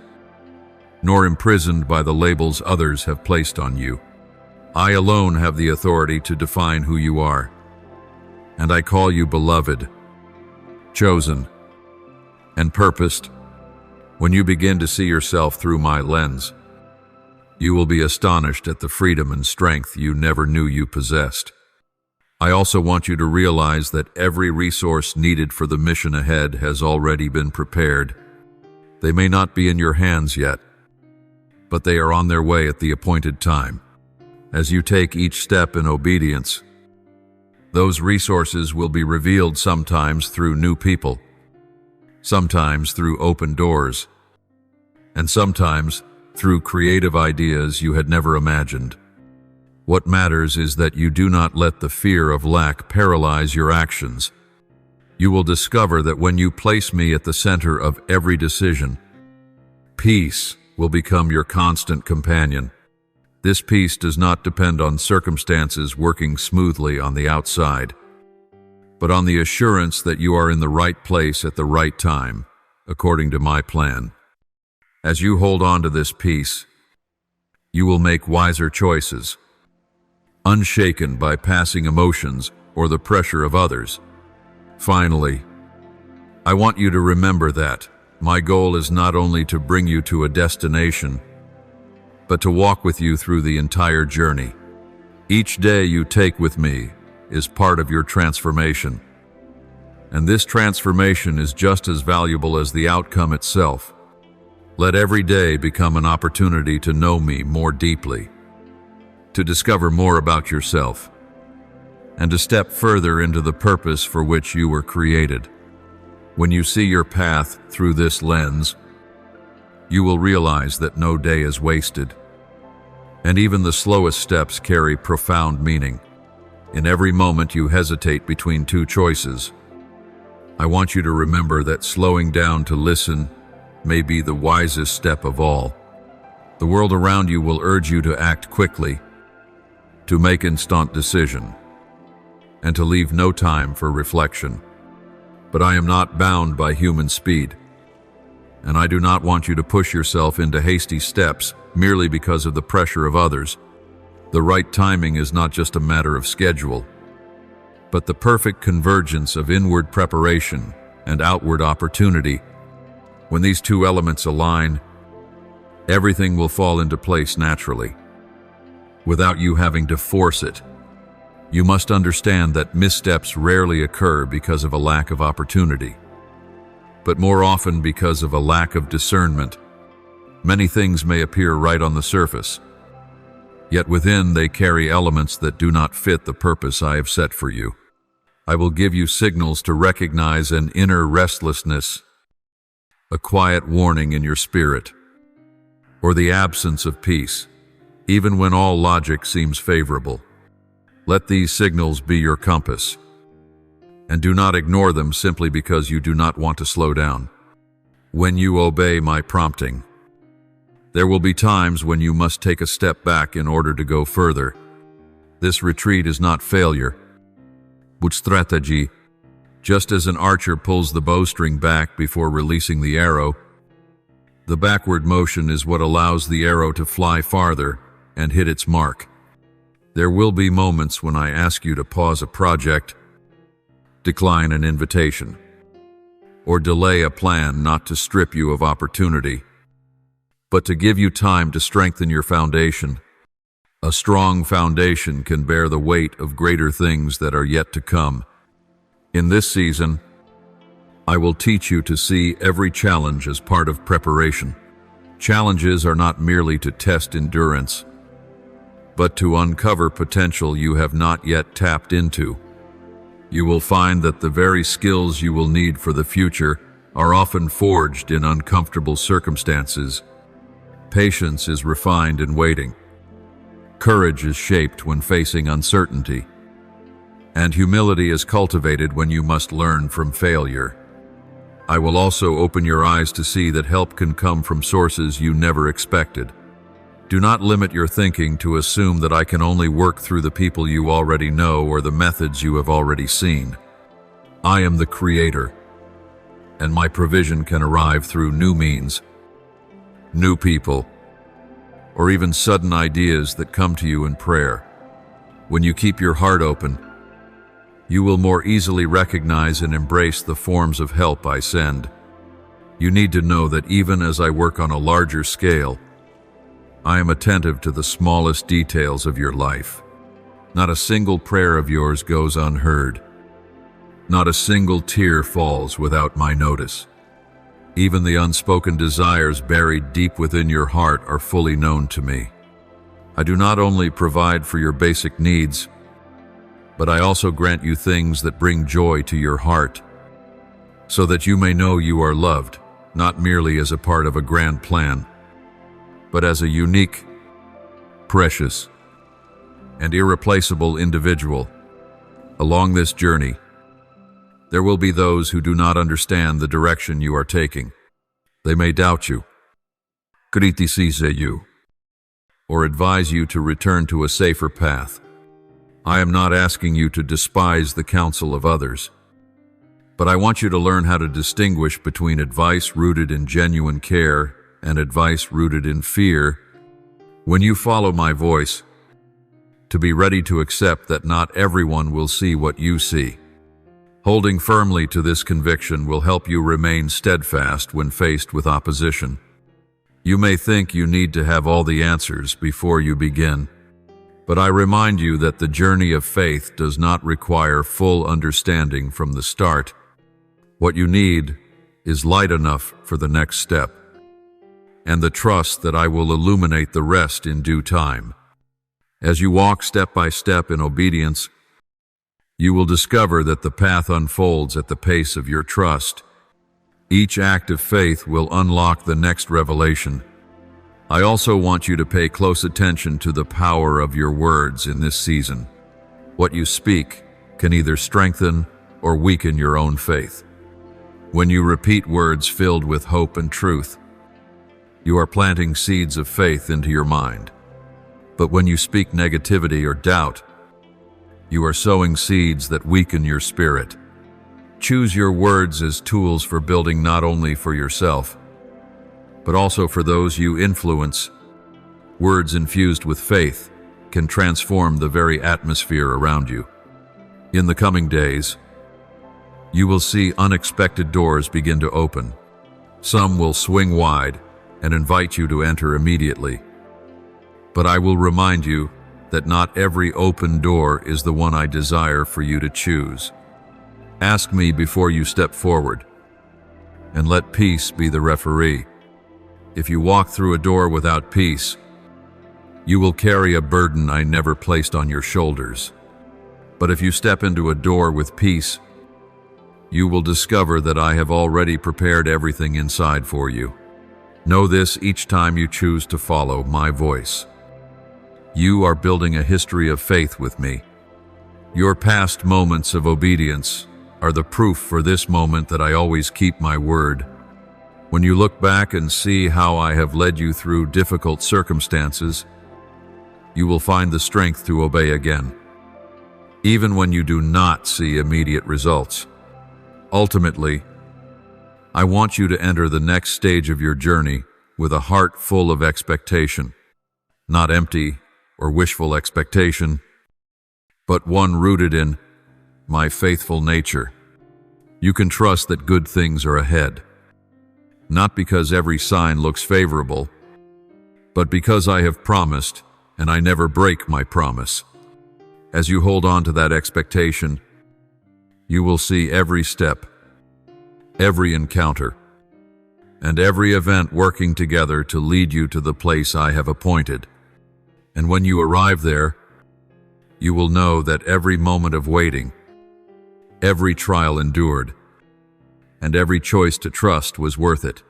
nor imprisoned by the labels others have placed on you. I alone have the authority to define who you are, and I call you beloved, chosen, and purposed. When you begin to see yourself through my lens, you will be astonished at the freedom and strength you never knew you possessed. I also want you to realize that every resource needed for the mission ahead has already been prepared. They may not be in your hands yet, but they are on their way at the appointed time. As you take each step in obedience, those resources will be revealed, sometimes through new people, sometimes through open doors, and sometimes through creative ideas you had never imagined. What matters is that you do not let the fear of lack paralyze your actions. You will discover that when you place me at the center of every decision, peace will become your constant companion. This peace does not depend on circumstances working smoothly on the outside, but on the assurance that you are in the right place at the right time, according to my plan. As you hold on to this peace, you will make wiser choices, unshaken by passing emotions or the pressure of others. Finally, I want you to remember that my goal is not only to bring you to a destination, but to walk with you through the entire journey. Each day you take with me is part of your transformation, and this transformation is just as valuable as the outcome itself. Let every day become an opportunity to know me more deeply, to discover more about yourself, and to step further into the purpose for which you were created. When you see your path through this lens, you will realize that no day is wasted, and even the slowest steps carry profound meaning. In every moment you hesitate between two choices, I want you to remember that slowing down to listen may be the wisest step of all. The world around you will urge you to act quickly, to make instant decision, and to leave no time for reflection. But I am not bound by human speed, and I do not want you to push yourself into hasty steps merely because of the pressure of others. The right timing is not just a matter of schedule, but the perfect convergence of inward preparation and outward opportunity. When these two elements align, everything will fall into place naturally, without you having to force it. You must understand that missteps rarely occur because of a lack of opportunity, but more often because of a lack of discernment. Many things may appear right on the surface, yet within they carry elements that do not fit the purpose I have set for you. I will give you signals to recognize an inner restlessness, a quiet warning in your spirit, or the absence of peace, even when all logic seems favorable. Let these signals be your compass, and do not ignore them simply because you do not want to slow down. When you obey my prompting, there will be times when you must take a step back in order to go further. This retreat is not failure, but strategy. Just as an archer pulls the bowstring back before releasing the arrow, the backward motion is what allows the arrow to fly farther and hit its mark. There will be moments when I ask you to pause a project, decline an invitation, or delay a plan, not to strip you of opportunity, but to give you time to strengthen your foundation. A strong foundation can bear the weight of greater things that are yet to come. In this season, I will teach you to see every challenge as part of preparation. Challenges are not merely to test endurance, but to uncover potential you have not yet tapped into. You will find that the very skills you will need for the future are often forged in uncomfortable circumstances. Patience is refined in waiting. Courage is shaped when facing uncertainty. And humility is cultivated when you must learn from failure. I will also open your eyes to see that help can come from sources you never expected. Do not limit your thinking to assume that I can only work through the people you already know or the methods you have already seen. I am the Creator, and my provision can arrive through new means, new people, or even sudden ideas that come to you in prayer. When you keep your heart open, you will more easily recognize and embrace the forms of help I send. You need to know that even as I work on a larger scale, I am attentive to the smallest details of your life. Not a single prayer of yours goes unheard. Not a single tear falls without my notice. Even the unspoken desires buried deep within your heart are fully known to me. I do not only provide for your basic needs, but I also grant you things that bring joy to your heart, so that you may know you are loved, not merely as a part of a grand plan, but as a unique, precious, and irreplaceable individual. Along this journey, there will be those who do not understand the direction you are taking. They may doubt you, criticize you, or advise you to return to a safer path. I am not asking you to despise the counsel of others, but I want you to learn how to distinguish between advice rooted in genuine care and advice rooted in fear. When you follow my voice, to be ready to accept that not everyone will see what you see. Holding firmly to this conviction will help you remain steadfast when faced with opposition. You may think you need to have all the answers before you begin, but I remind you that the journey of faith does not require full understanding from the start. What you need is light enough for the next step, and the trust that I will illuminate the rest in due time. As you walk step by step in obedience, you will discover that the path unfolds at the pace of your trust. Each act of faith will unlock the next revelation. I also want you to pay close attention to the power of your words in this season. What you speak can either strengthen or weaken your own faith. When you repeat words filled with hope and truth, you are planting seeds of faith into your mind. But when you speak negativity or doubt, you are sowing seeds that weaken your spirit. Choose your words as tools for building not only for yourself, but also for those you influence. Words infused with faith can transform the very atmosphere around you. In the coming days, you will see unexpected doors begin to open. Some will swing wide and invite you to enter immediately. But I will remind you that not every open door is the one I desire for you to choose. Ask me before you step forward, and let peace be the referee. If you walk through a door without peace, you will carry a burden I never placed on your shoulders. But if you step into a door with peace, you will discover that I have already prepared everything inside for you. Know this each time you choose to follow my voice. You are building a history of faith with me. Your past moments of obedience are the proof for this moment that I always keep my word. When you look back and see how I have led you through difficult circumstances, you will find the strength to obey again, even when you do not see immediate results. Ultimately, I want you to enter the next stage of your journey with a heart full of expectation, not empty or wishful expectation, but one rooted in my faithful nature. You can trust that good things are ahead, not because every sign looks favorable, but because I have promised and I never break my promise. As you hold on to that expectation, you will see every step, every encounter, and every event working together to lead you to the place I have appointed. And when you arrive there, you will know that every moment of waiting, every trial endured, and every choice to trust was worth it.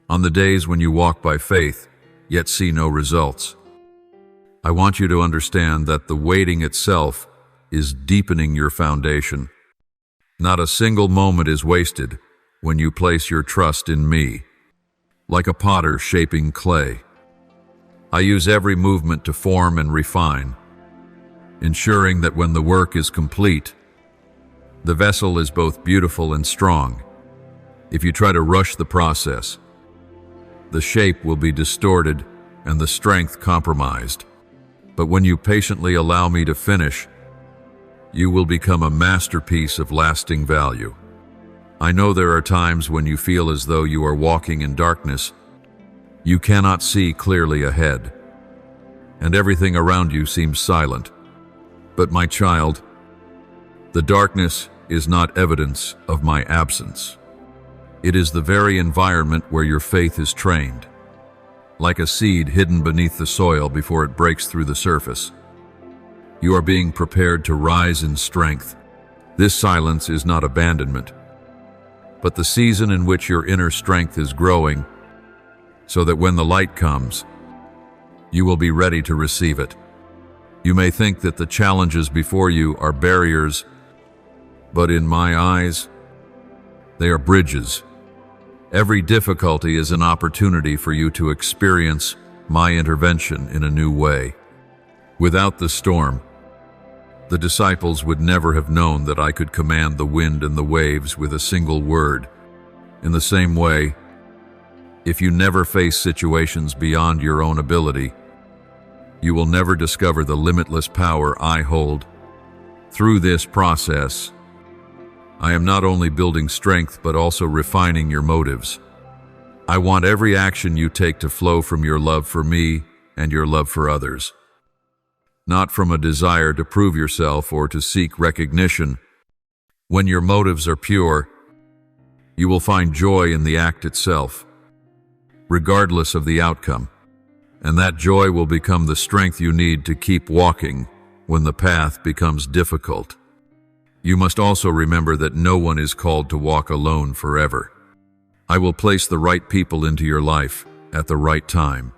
On the days when you walk by faith, yet see no results, I want you to understand that the waiting itself is deepening your foundation. Not a single moment is wasted when you place your trust in me. Like a potter shaping clay, I use every movement to form and refine, ensuring that when the work is complete, the vessel is both beautiful and strong. If you try to rush the process, the shape will be distorted and the strength compromised. But when you patiently allow me to finish, you will become a masterpiece of lasting value. I know there are times when you feel as though you are walking in darkness. You cannot see clearly ahead, and everything around you seems silent. But my child, the darkness is not evidence of my absence. It is the very environment where your faith is trained, like a seed hidden beneath the soil before it breaks through the surface. You are being prepared to rise in strength. This silence is not abandonment, but the season in which your inner strength is growing, so that when the light comes, you will be ready to receive it. You may think that the challenges before you are barriers, but in my eyes, they are bridges. Every difficulty is an opportunity for you to experience my intervention in a new way. Without the storm, the disciples would never have known that I could command the wind and the waves with a single word. In the same way, if you never face situations beyond your own ability, you will never discover the limitless power I hold. Through this process, I am not only building strength but also refining your motives. I want every action you take to flow from your love for me and your love for others, not from a desire to prove yourself or to seek recognition. When your motives are pure, you will find joy in the act itself, regardless of the outcome, and that joy will become the strength you need to keep walking when the path becomes difficult. You must also remember that no one is called to walk alone forever. I will place the right people into your life at the right time.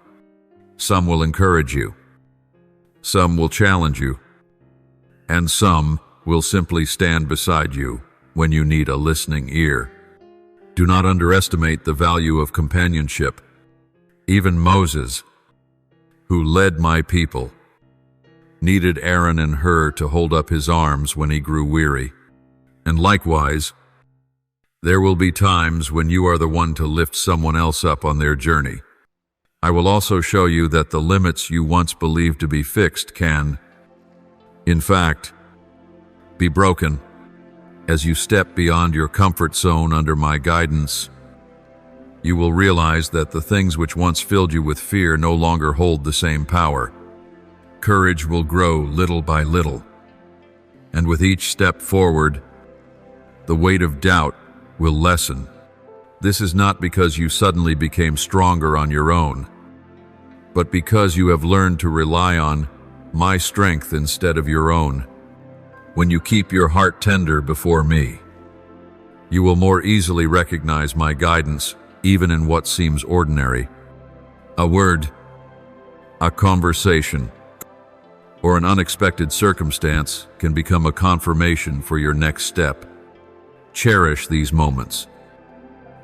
Some will encourage you, some will challenge you, and some will simply stand beside you when you need a listening ear. Do not underestimate the value of companionship. Even Moses, who led my people, needed Aaron and Hur to hold up his arms when he grew weary. And likewise, there will be times when you are the one to lift someone else up on their journey. I will also show you that the limits you once believed to be fixed can, in fact, be broken. As you step beyond your comfort zone under my guidance, you will realize that the things which once filled you with fear no longer hold the same power. Courage will grow little by little, and with each step forward, the weight of doubt will lessen. This is not because you suddenly became stronger on your own, but because you have learned to rely on my strength instead of your own. When you keep your heart tender before me, You will more easily recognize my guidance, even in what seems ordinary. A word, a conversation, or an unexpected circumstance can become a confirmation for your next step. Cherish these moments,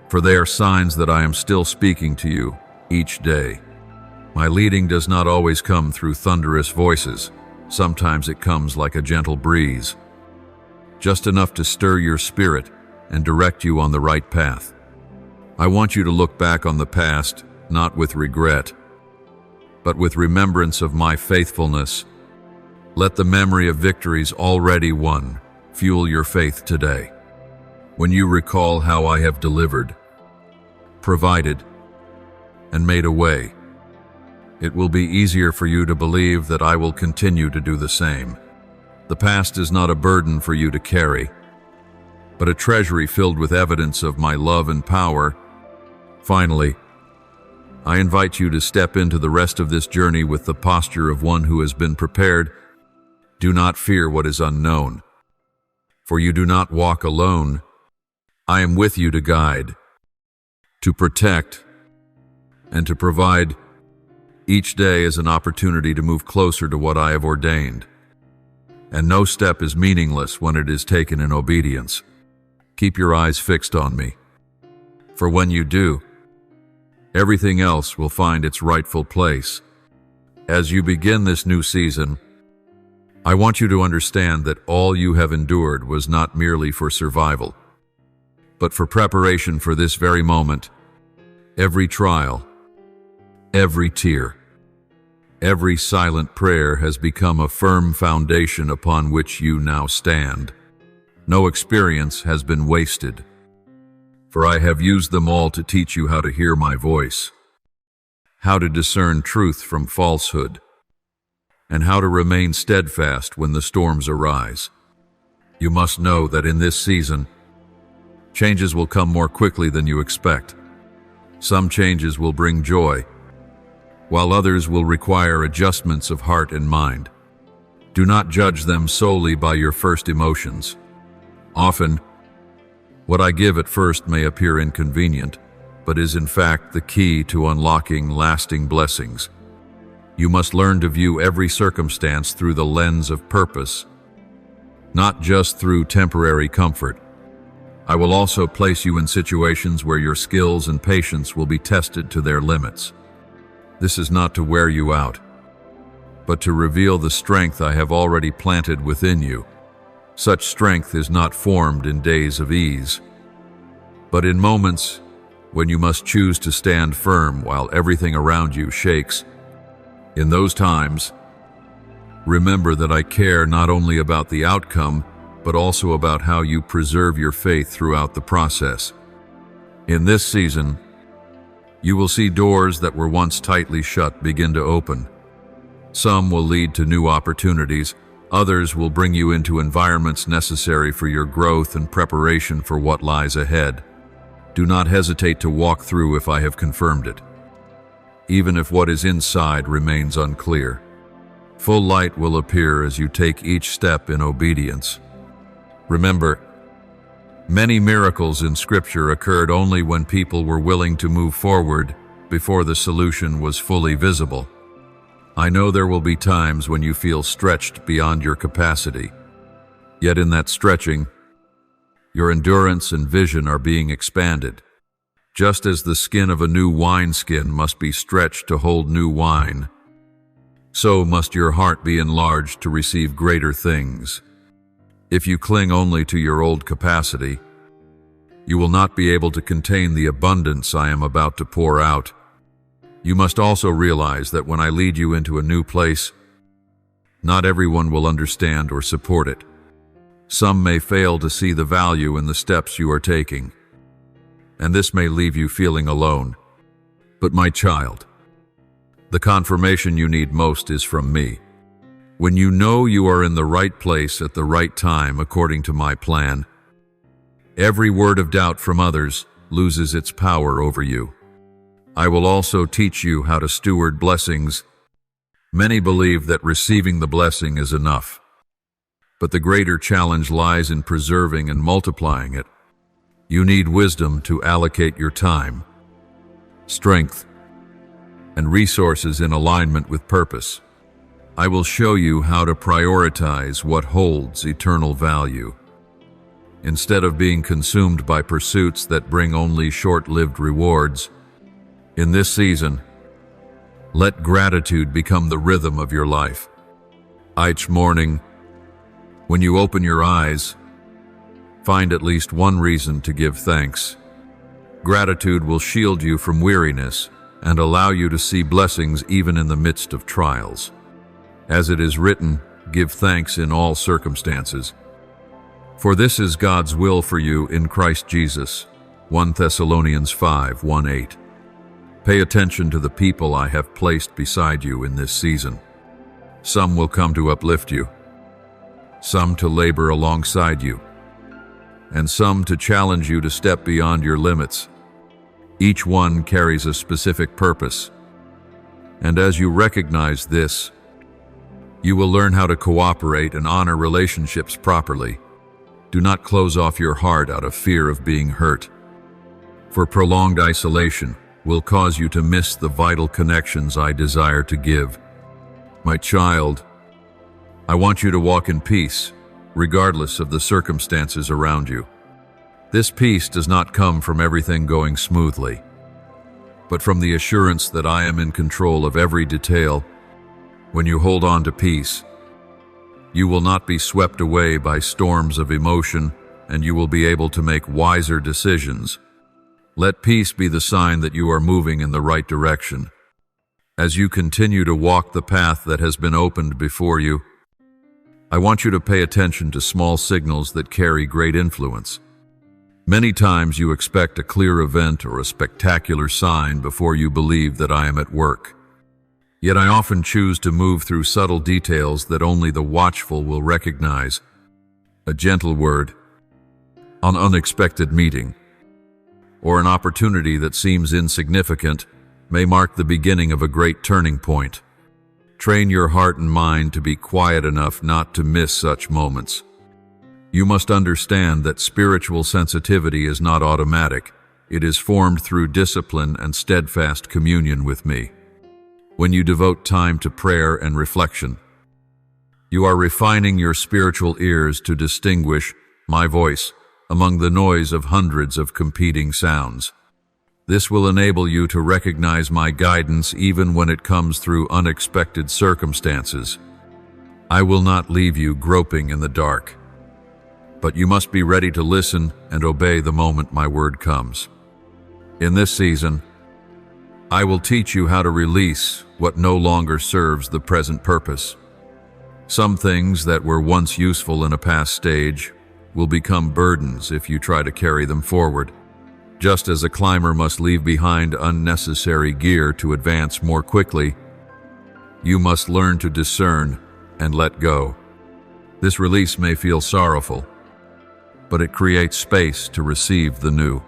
for they are signs that I am still speaking to you each day. My leading does not always come through thunderous voices. Sometimes it comes like a gentle breeze, just enough to stir your spirit and direct you on the right path. I want you to look back on the past, not with regret, but with remembrance of my faithfulness. Let the memory of victories already won fuel your faith today. When you recall how I have delivered, provided, and made a way, it will be easier for you to believe that I will continue to do the same. The past is not a burden for you to carry, but a treasury filled with evidence of my love and power. Finally, I invite you to step into the rest of this journey with the posture of one who has been prepared. Do not fear what is unknown, for you do not walk alone. I am with you to guide, to protect, and to provide. Each day is an opportunity to move closer to what I have ordained, and no step is meaningless when it is taken in obedience. Keep your eyes fixed on me, for when you do, everything else will find its rightful place. As you begin this new season, I want you to understand that all you have endured was not merely for survival, but for preparation for this very moment. Every trial, every tear, every silent prayer has become a firm foundation upon which you now stand. No experience has been wasted, for I have used them all to teach you how to hear my voice, how to discern truth from falsehood, and how to remain steadfast when the storms arise. You must know that in this season, changes will come more quickly than you expect. Some changes will bring joy, while others will require adjustments of heart and mind. Do not judge them solely by your first emotions. Often, what I give at first may appear inconvenient, but is in fact the key to unlocking lasting blessings. You must learn to view every circumstance through the lens of purpose, not just through temporary comfort. I will also place you in situations where your skills and patience will be tested to their limits. This is not to wear you out, but to reveal the strength I have already planted within you. Such strength is not formed in days of ease, but in moments when you must choose to stand firm while everything around you shakes. In those times, remember that I care not only about the outcome, but also about how you preserve your faith throughout the process. In this season, you will see doors that were once tightly shut begin to open. Some will lead to new opportunities, others will bring you into environments necessary for your growth and preparation for what lies ahead. Do not hesitate to walk through if I have confirmed it, even if what is inside remains unclear. Full light will appear as you take each step in obedience. Remember, many miracles in Scripture occurred only when people were willing to move forward before the solution was fully visible. I know there will be times when you feel stretched beyond your capacity. Yet in that stretching, your endurance and vision are being expanded. Just as the skin of a new wineskin must be stretched to hold new wine, so must your heart be enlarged to receive greater things. If you cling only to your old capacity, you will not be able to contain the abundance I am about to pour out. You must also realize that when I lead you into a new place, not everyone will understand or support it. Some may fail to see the value in the steps you are taking, and this may leave you feeling alone. But my child, the confirmation you need most is from me. When you know you are in the right place at the right time according to my plan, every word of doubt from others loses its power over you. I will also teach you how to steward blessings. Many believe that receiving the blessing is enough, but the greater challenge lies in preserving and multiplying it. You need wisdom to allocate your time, strength, and resources in alignment with purpose. I will show you how to prioritize what holds eternal value. Instead of being consumed by pursuits that bring only short-lived rewards, in this season, let gratitude become the rhythm of your life. Each morning, when you open your eyes, find at least one reason to give thanks. Gratitude will shield you from weariness and allow you to see blessings even in the midst of trials. As it is written, give thanks in all circumstances. For this is God's will for you in Christ Jesus. 1 Thessalonians 5:1-8. Pay attention to the people I have placed beside you in this season. Some will come to uplift you, some to labor alongside you, and some to challenge you to step beyond your limits. Each one carries a specific purpose, and as you recognize this, you will learn how to cooperate and honor relationships properly. Do not close off your heart out of fear of being hurt, for prolonged isolation will cause you to miss the vital connections I desire to give. My child, I want you to walk in peace, regardless of the circumstances around you. This peace does not come from everything going smoothly, but from the assurance that I am in control of every detail. When you hold on to peace, you will not be swept away by storms of emotion, and you will be able to make wiser decisions. Let peace be the sign that you are moving in the right direction. As you continue to walk the path that has been opened before you, I want you to pay attention to small signals that carry great influence. Many times you expect a clear event or a spectacular sign before you believe that I am at work. Yet I often choose to move through subtle details that only the watchful will recognize. A gentle word, an unexpected meeting, or an opportunity that seems insignificant may mark the beginning of a great turning point. Train your heart and mind to be quiet enough not to miss such moments. You must understand that spiritual sensitivity is not automatic. It is formed through discipline and steadfast communion with me. When you devote time to prayer and reflection, you are refining your spiritual ears to distinguish my voice among the noise of hundreds of competing sounds. This will enable you to recognize my guidance even when it comes through unexpected circumstances. I will not leave you groping in the dark, but you must be ready to listen and obey the moment my word comes. In this season, I will teach you how to release what no longer serves the present purpose. Some things that were once useful in a past stage will become burdens if you try to carry them forward. Just as a climber must leave behind unnecessary gear to advance more quickly, you must learn to discern and let go. This release may feel sorrowful, but it creates space to receive the new.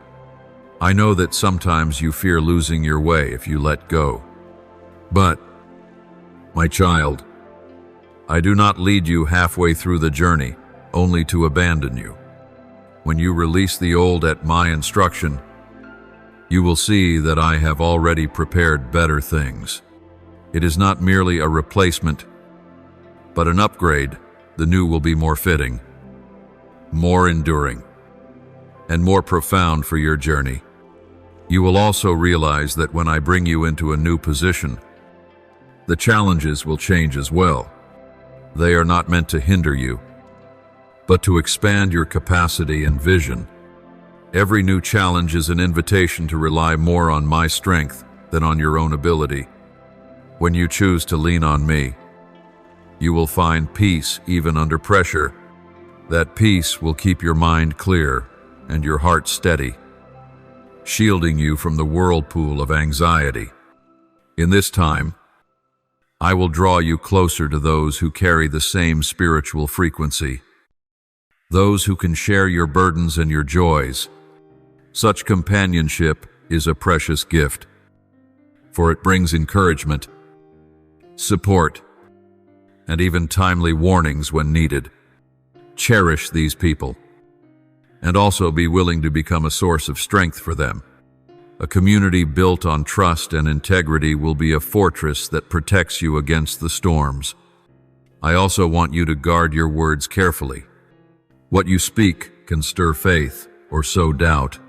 I know that sometimes you fear losing your way if you let go. But, my child, I do not lead you halfway through the journey, only to abandon you. When you release the old at my instruction, you will see that I have already prepared better things. It is not merely a replacement, but an upgrade. The new will be more fitting, more enduring, and more profound for your journey. You will also realize that when I bring you into a new position, the challenges will change as well. They are not meant to hinder you, but to expand your capacity and vision. Every new challenge is an invitation to rely more on my strength than on your own ability. When you choose to lean on me, you will find peace even under pressure. That peace will keep your mind clear and your heart steady, shielding you from the whirlpool of anxiety. In this time, I will draw you closer to those who carry the same spiritual frequency, those who can share your burdens and your joys. Such companionship is a precious gift, for it brings encouragement, support, and even timely warnings when needed. Cherish these people. and also be willing to become a source of strength for them. A community built on trust and integrity will be a fortress that protects you against the storms. I also want you to guard your words carefully. What you speak can stir faith or sow doubt.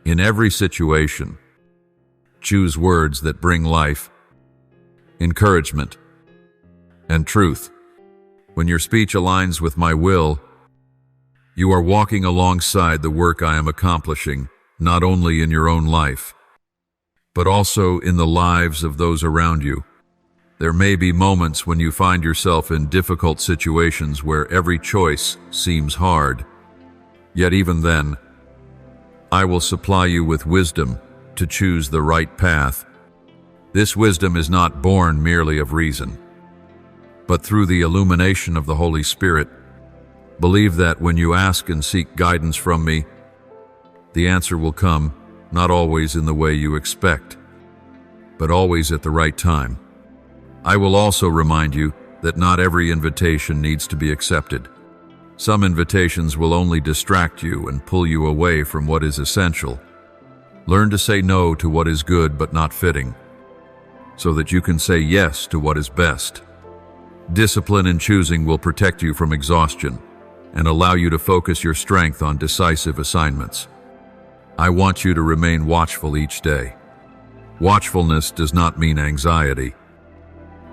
In every situation, choose words that bring life, encouragement, and truth. When your speech aligns with my will, you are walking alongside the work I am accomplishing, not only in your own life, but also in the lives of those around you. There may be moments when you find yourself in difficult situations where every choice seems hard. Yet even then, I will supply you with wisdom to choose the right path. This wisdom is not born merely of reason, but through the illumination of the Holy Spirit. Believe that when you ask and seek guidance from me, the answer will come, not always in the way you expect, but always at the right time. I will also remind you that not every invitation needs to be accepted. Some invitations will only distract you and pull you away from what is essential. Learn to say no to what is good but not fitting, so that you can say yes to what is best. Discipline in choosing will protect you from exhaustion and allow you to focus your strength on decisive assignments. I want you to remain watchful each day. Watchfulness does not mean anxiety,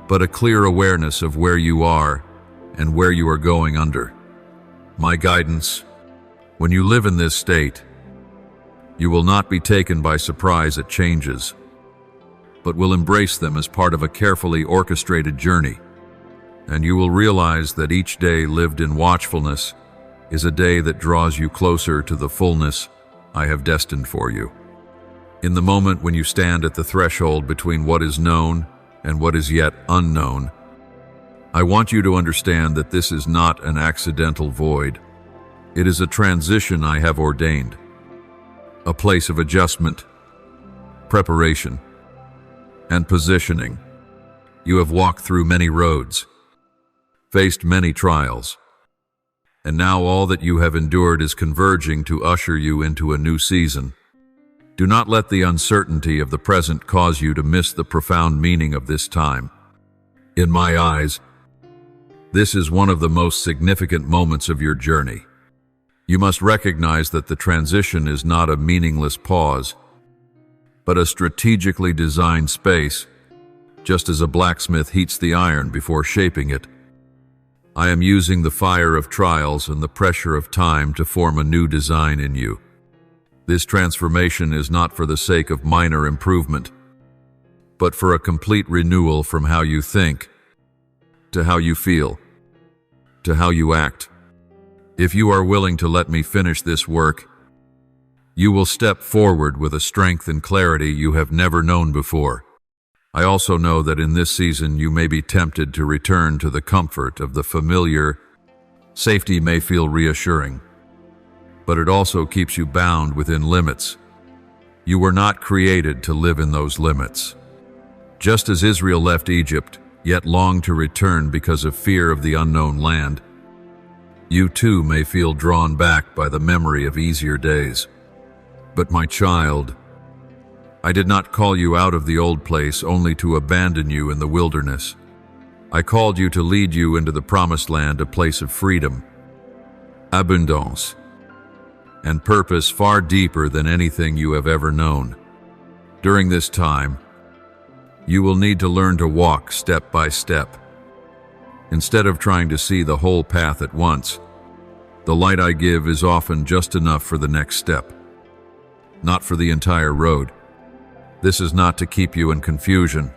but a clear awareness of where you are and where you are going under my guidance. When you live in this state, you will not be taken by surprise at changes, but will embrace them as part of a carefully orchestrated journey. And you will realize that each day lived in watchfulness is a day that draws you closer to the fullness I have destined for you. In the moment when you stand at the threshold between what is known and what is yet unknown, I want you to understand that this is not an accidental void. It is a transition I have ordained, a place of adjustment, preparation, and positioning. You have walked through many roads, faced many trials, and now all that you have endured is converging to usher you into a new season. Do not let the uncertainty of the present cause you to miss the profound meaning of this time. In my eyes, this is one of the most significant moments of your journey. You must recognize that the transition is not a meaningless pause, but a strategically designed space, just as a blacksmith heats the iron before shaping it. I am using the fire of trials and the pressure of time to form a new design in you. This transformation is not for the sake of minor improvement, but for a complete renewal from how you think, to how you feel, to how you act. If you are willing to let me finish this work, you will step forward with a strength and clarity you have never known before. I also know that in this season you may be tempted to return to the comfort of the familiar. Safety may feel reassuring, but it also keeps you bound within limits. You were not created to live in those limits. Just as Israel left Egypt, yet longed to return because of fear of the unknown land, you too may feel drawn back by the memory of easier days. But my child, I did not call you out of the old place only to abandon you in the wilderness. I called you to lead you into the promised land, a place of freedom, abundance, and purpose far deeper than anything you have ever known. During this time, you will need to learn to walk step by step. Instead of trying to see the whole path at once, the light I give is often just enough for the next step, not for the entire road. This is not to keep you in confusion,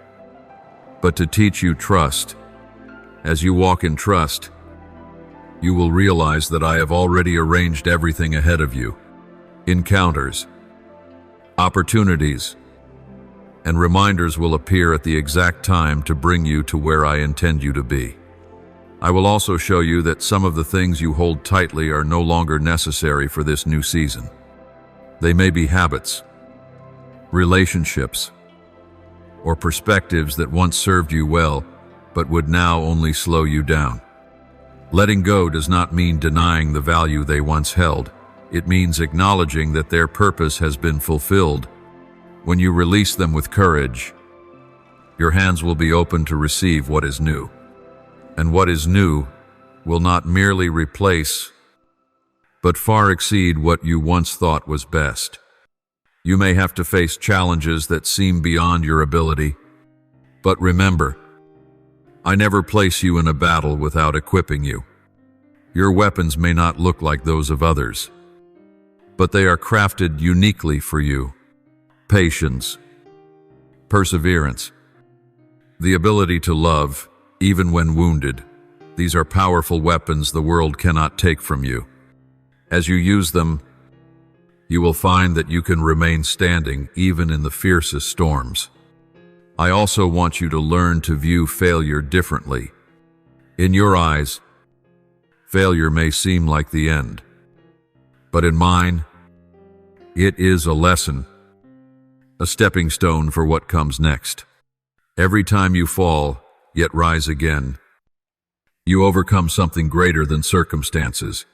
but to teach you trust. As you walk in trust, you will realize that I have already arranged everything ahead of you. Encounters, opportunities, and reminders will appear at the exact time to bring you to where I intend you to be. I will also show you that some of the things you hold tightly are no longer necessary for this new season. They may be habits, relationships, or perspectives that once served you well, but would now only slow you down. Letting go does not mean denying the value they once held. it means acknowledging that their purpose has been fulfilled. When you release them with courage, your hands will be open to receive what is new. And what is new will not merely replace, but far exceed what you once thought was best. You may have to face challenges that seem beyond your ability, but remember, I never place you in a battle without equipping you. Your weapons may not look like those of others, but they are crafted uniquely for you. Patience, perseverance, the ability to love, even when wounded. These are powerful weapons the world cannot take from you. As you use them, you will find that you can remain standing even in the fiercest storms. I also want you to learn to view failure differently. In your eyes, failure may seem like the end, but in mine, it is a lesson, a stepping stone for what comes next. Every time you fall, yet rise again, you overcome something greater than circumstances.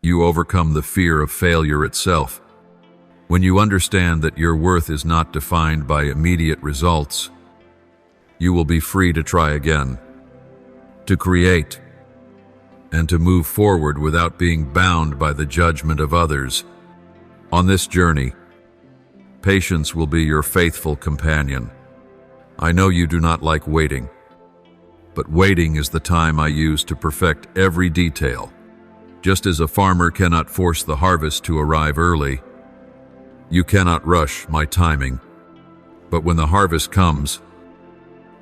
You overcome the fear of failure itself. When you understand that your worth is not defined by immediate results, you will be free to try again, to create, and to move forward without being bound by the judgment of others. On this journey, patience will be your faithful companion. I know you do not like waiting, but waiting is the time I use to perfect every detail. Just as a farmer cannot force the harvest to arrive early, you cannot rush my timing. But when the harvest comes,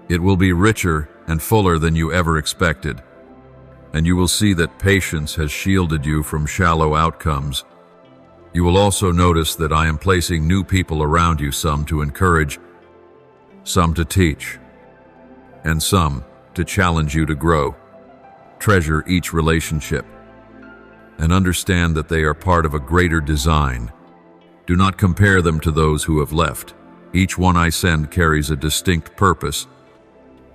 it will be richer and fuller than you ever expected, and you will see that patience has shielded you from shallow outcomes. You will also notice that I am placing new people around you, some to encourage, some to teach, and some to challenge you to grow. Treasure each relationship and understand that they are part of a greater design. Do not compare them to those who have left. Each one I send carries a distinct purpose.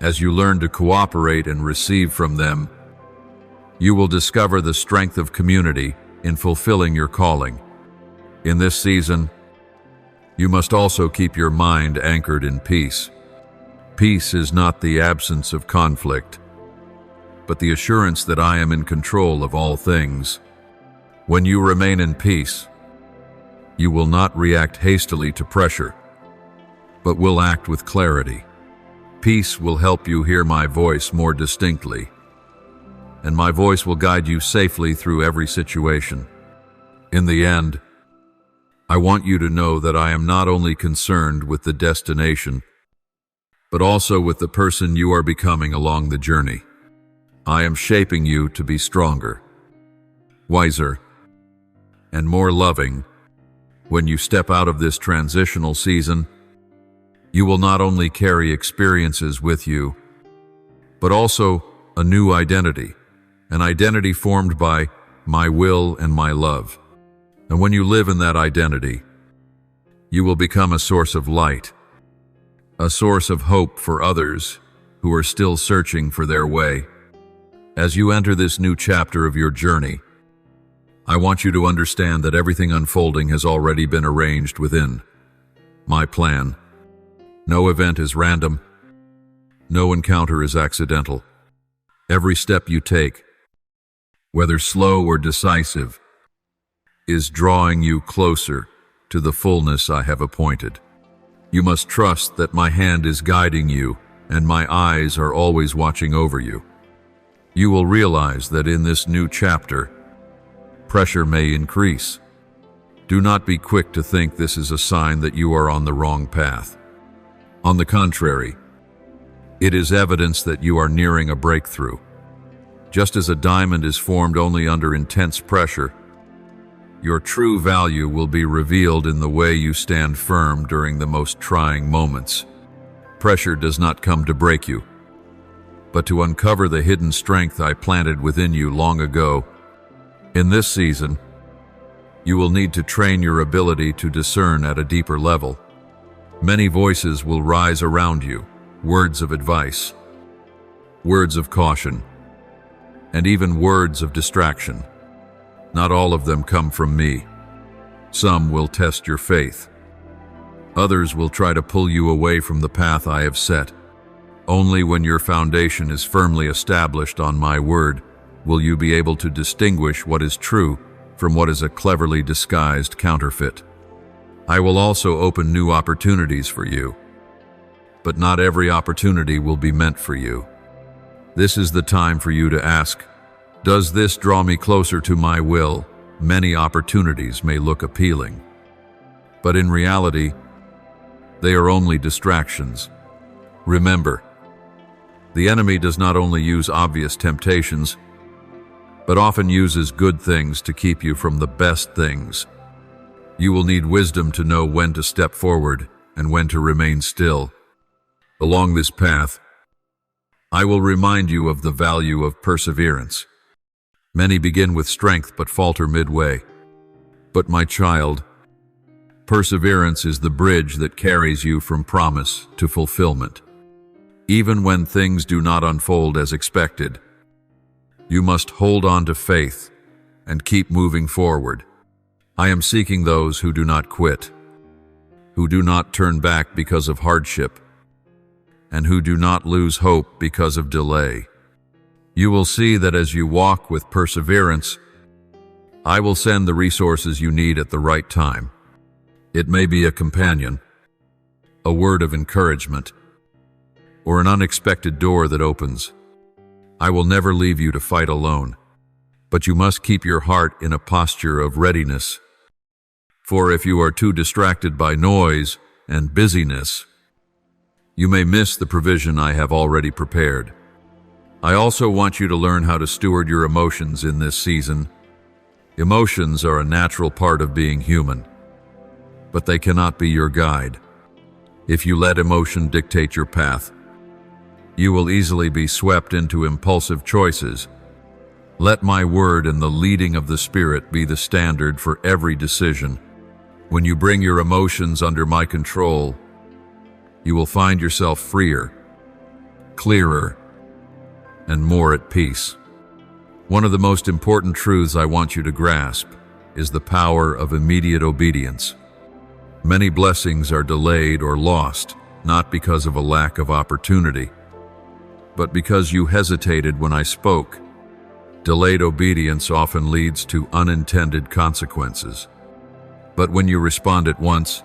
As you learn to cooperate and receive from them, you will discover the strength of community in fulfilling your calling. In this season, you must also keep your mind anchored in peace. Peace is not the absence of conflict, but the assurance that I am in control of all things. When you remain in peace, you will not react hastily to pressure, but will act with clarity. Peace will help you hear my voice more distinctly, and my voice will guide you safely through every situation. In the end, I want you to know that I am not only concerned with the destination, but also with the person you are becoming along the journey. I am shaping you to be stronger, wiser, and more loving. When you step out of this transitional season, you will not only carry experiences with you, but also a new identity, an identity formed by my will and my love. And when you live in that identity, you will become a source of light, a source of hope for others who are still searching for their way. As you enter this new chapter of your journey, I want you to understand that everything unfolding has already been arranged within my plan. No event is random. No encounter is accidental. Every step you take, whether slow or decisive, is drawing you closer to the fullness I have appointed. You must trust that my hand is guiding you and my eyes are always watching over you. You will realize that in this new chapter, pressure may increase. Do not be quick to think this is a sign that you are on the wrong path. On the contrary, it is evidence that you are nearing a breakthrough. Just as a diamond is formed only under intense pressure, your true value will be revealed in the way you stand firm during the most trying moments. Pressure does not come to break you, but to uncover the hidden strength I planted within you long ago. In this season, you will need to train your ability to discern at a deeper level. Many voices will rise around you, words of advice, words of caution, and even words of distraction. Not all of them come from me. Some will test your faith. Others will try to pull you away from the path I have set. Only when your foundation is firmly established on my word will you be able to distinguish what is true from what is a cleverly disguised counterfeit. I will also open new opportunities for you, but not every opportunity will be meant for you. This is the time for you to ask, does this draw me closer to my will? Many opportunities may look appealing, but in reality, they are only distractions. Remember, the enemy does not only use obvious temptations, but often uses good things to keep you from the best things. You will need wisdom to know when to step forward and when to remain still. Along this path, I will remind you of the value of perseverance. Many begin with strength but falter midway. But my child, perseverance is the bridge that carries you from promise to fulfillment. Even when things do not unfold as expected, you must hold on to faith and keep moving forward. I am seeking those who do not quit, who do not turn back because of hardship, and who do not lose hope because of delay. You will see that as you walk with perseverance, I will send the resources you need at the right time. It may be a companion, a word of encouragement, or an unexpected door that opens. I will never leave you to fight alone, but you must keep your heart in a posture of readiness. For if you are too distracted by noise and busyness, you may miss the provision I have already prepared. I also want you to learn how to steward your emotions in this season. Emotions are a natural part of being human, but they cannot be your guide. If you let emotion dictate your path, you will easily be swept into impulsive choices. Let my word and the leading of the Spirit be the standard for every decision. When you bring your emotions under my control, you will find yourself freer, clearer, and more at peace. One of the most important truths I want you to grasp is the power of immediate obedience. Many blessings are delayed or lost, not because of a lack of opportunity, but because you hesitated when I spoke. Delayed obedience often leads to unintended consequences. But when you respond at once,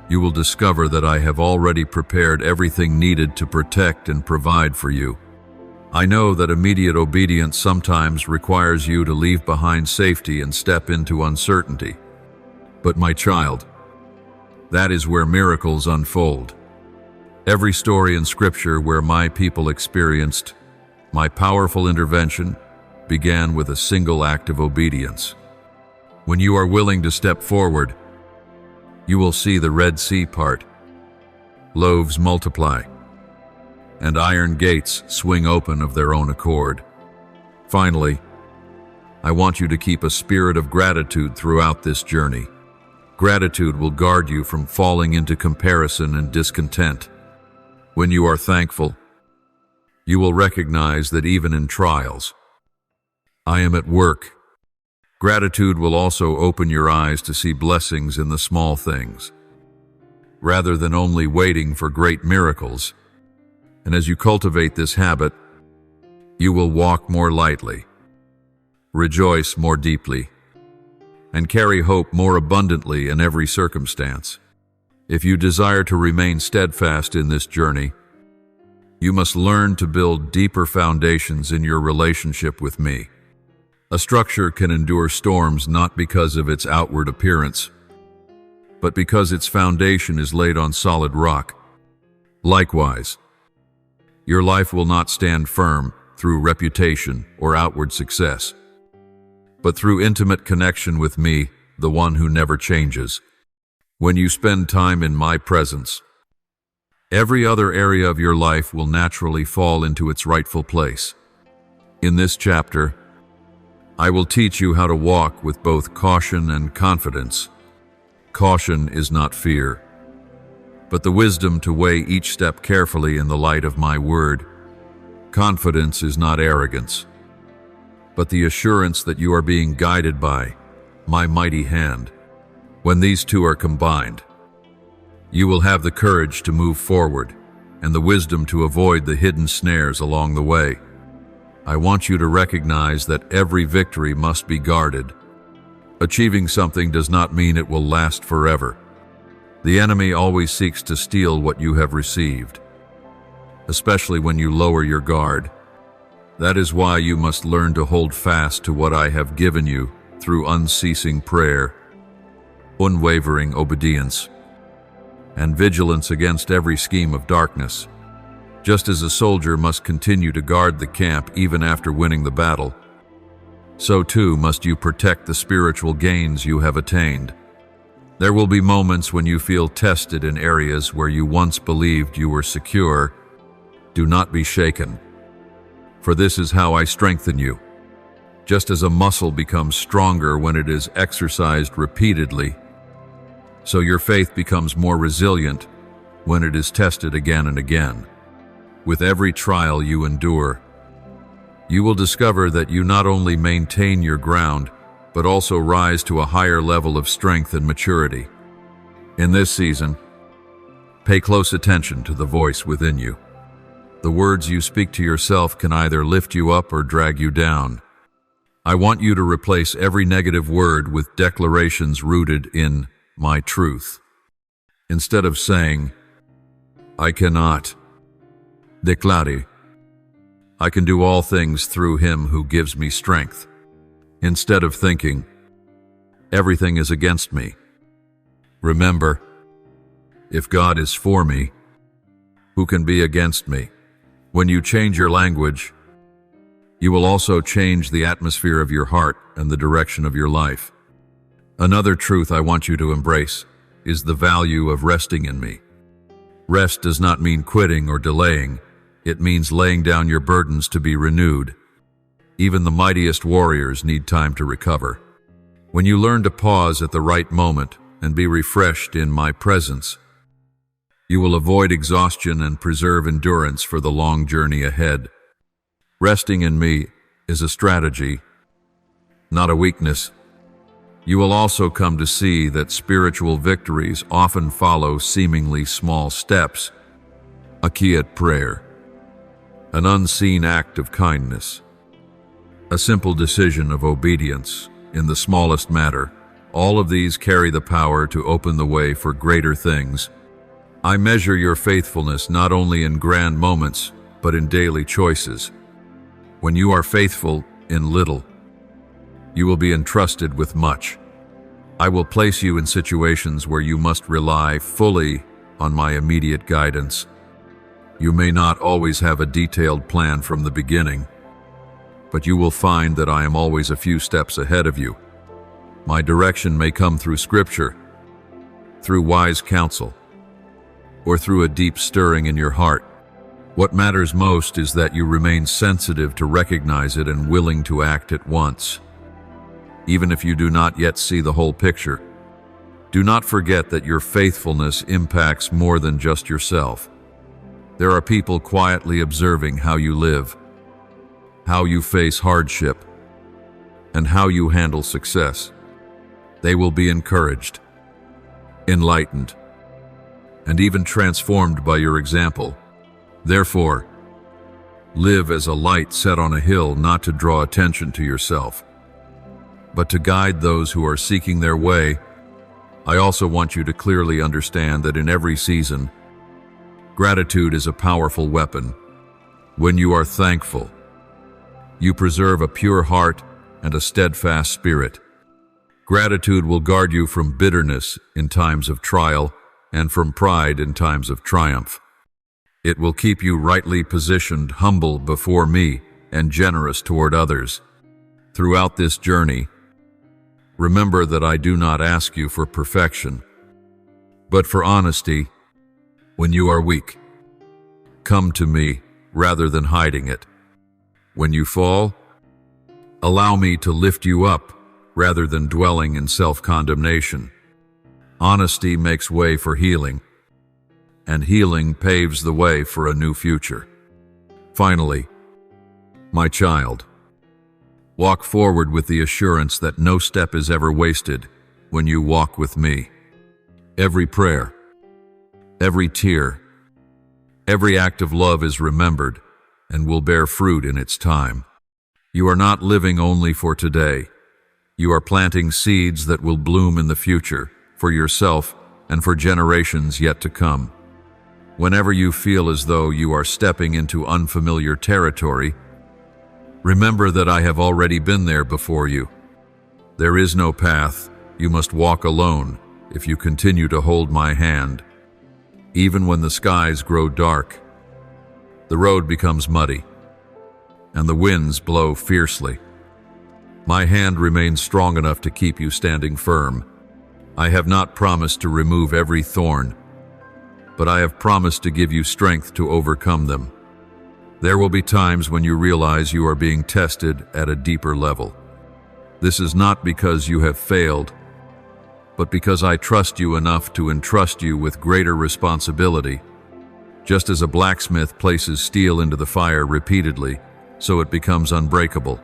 you will discover that I have already prepared everything needed to protect and provide for you. I know that immediate obedience sometimes requires you to leave behind safety and step into uncertainty. But my child, that is where miracles unfold. Every story in Scripture where my people experienced my powerful intervention began with a single act of obedience. When you are willing to step forward, you will see the Red Sea part, loaves multiply, and iron gates swing open of their own accord. Finally, I want you to keep a spirit of gratitude throughout this journey. Gratitude will guard you from falling into comparison and discontent. When you are thankful, you will recognize that even in trials, I am at work. Gratitude will also open your eyes to see blessings in the small things, rather than only waiting for great miracles. And as you cultivate this habit, you will walk more lightly, rejoice more deeply, and carry hope more abundantly in every circumstance. If you desire to remain steadfast in this journey, you must learn to build deeper foundations in your relationship with me. A structure can endure storms not because of its outward appearance, but because its foundation is laid on solid rock. Likewise, your life will not stand firm through reputation or outward success, but through intimate connection with me, the one who never changes. When you spend time in my presence, every other area of your life will naturally fall into its rightful place. In this chapter, I will teach you how to walk with both caution and confidence. Caution is not fear, but the wisdom to weigh each step carefully in the light of my word. Confidence is not arrogance, but the assurance that you are being guided by my mighty hand. When these two are combined, you will have the courage to move forward and the wisdom to avoid the hidden snares along the way. I want you to recognize that every victory must be guarded. Achieving something does not mean it will last forever. The enemy always seeks to steal what you have received, especially when you lower your guard. That is why you must learn to hold fast to what I have given you through unceasing prayer, unwavering obedience, and vigilance against every scheme of darkness. Just as a soldier must continue to guard the camp even after winning the battle, so too must you protect the spiritual gains you have attained. There will be moments when you feel tested in areas where you once believed you were secure. Do not be shaken, for this is how I strengthen you. Just as a muscle becomes stronger when it is exercised repeatedly, so your faith becomes more resilient when it is tested again and again. With every trial you endure, you will discover that you not only maintain your ground, but also rise to a higher level of strength and maturity. In this season, pay close attention to the voice within you. The words you speak to yourself can either lift you up or drag you down. I want you to replace every negative word with declarations rooted in my truth. Instead of saying, I cannot, declare, I can do all things through him who gives me strength. Instead of thinking, everything is against me, remember, if God is for me, who can be against me? When you change your language, you will also change the atmosphere of your heart and the direction of your life. Another truth I want you to embrace is the value of resting in me. Rest does not mean quitting or delaying. It means laying down your burdens to be renewed. Even the mightiest warriors need time to recover. When you learn to pause at the right moment and be refreshed in my presence, you will avoid exhaustion and preserve endurance for the long journey ahead. Resting in me is a strategy, not a weakness. You will also come to see that spiritual victories often follow seemingly small steps. A quiet prayer, an unseen act of kindness, a simple decision of obedience in the smallest matter. All of these carry the power to open the way for greater things. I measure your faithfulness not only in grand moments, but in daily choices. When you are faithful in little, you will be entrusted with much. I will place you in situations where you must rely fully on my immediate guidance. You may not always have a detailed plan from the beginning, but you will find that I am always a few steps ahead of you. My direction may come through scripture, through wise counsel, or through a deep stirring in your heart. What matters most is that you remain sensitive to recognize it and willing to act at once. Even if you do not yet see the whole picture, do not forget that your faithfulness impacts more than just yourself. There are people quietly observing how you live, how you face hardship, and how you handle success. They will be encouraged, enlightened, and even transformed by your example. Therefore, live as a light set on a hill, not to draw attention to yourself, but to guide those who are seeking their way. I also want you to clearly understand that in every season, gratitude is a powerful weapon. When you are thankful, you preserve a pure heart and a steadfast spirit. Gratitude will guard you from bitterness in times of trial and from pride in times of triumph. It will keep you rightly positioned, humble before me, and generous toward others. Throughout this journey, remember that I do not ask you for perfection, but for honesty. When you are weak, come to me rather than hiding it. When you fall, allow me to lift you up rather than dwelling in self-condemnation. Honesty makes way for healing, and healing paves the way for a new future. Finally, my child, walk forward with the assurance that no step is ever wasted. when you walk with me. Every prayer, every tear, every act of love is remembered and will bear fruit in its time. You are not living only for today. You are planting seeds that will bloom in the future, for yourself and for generations yet to come. Whenever you feel as though you are stepping into unfamiliar territory, remember that I have already been there before you. There is no path. You must walk alone if you continue to hold my hand. Even when the skies grow dark, the road becomes muddy, and the winds blow fiercely, my hand remains strong enough to keep you standing firm. I have not promised to remove every thorn, but I have promised to give you strength to overcome them. There will be times when you realize you are being tested at a deeper level. This is not because you have failed, but because I trust you enough to entrust you with greater responsibility. Just as a blacksmith places steel into the fire repeatedly, so it becomes unbreakable.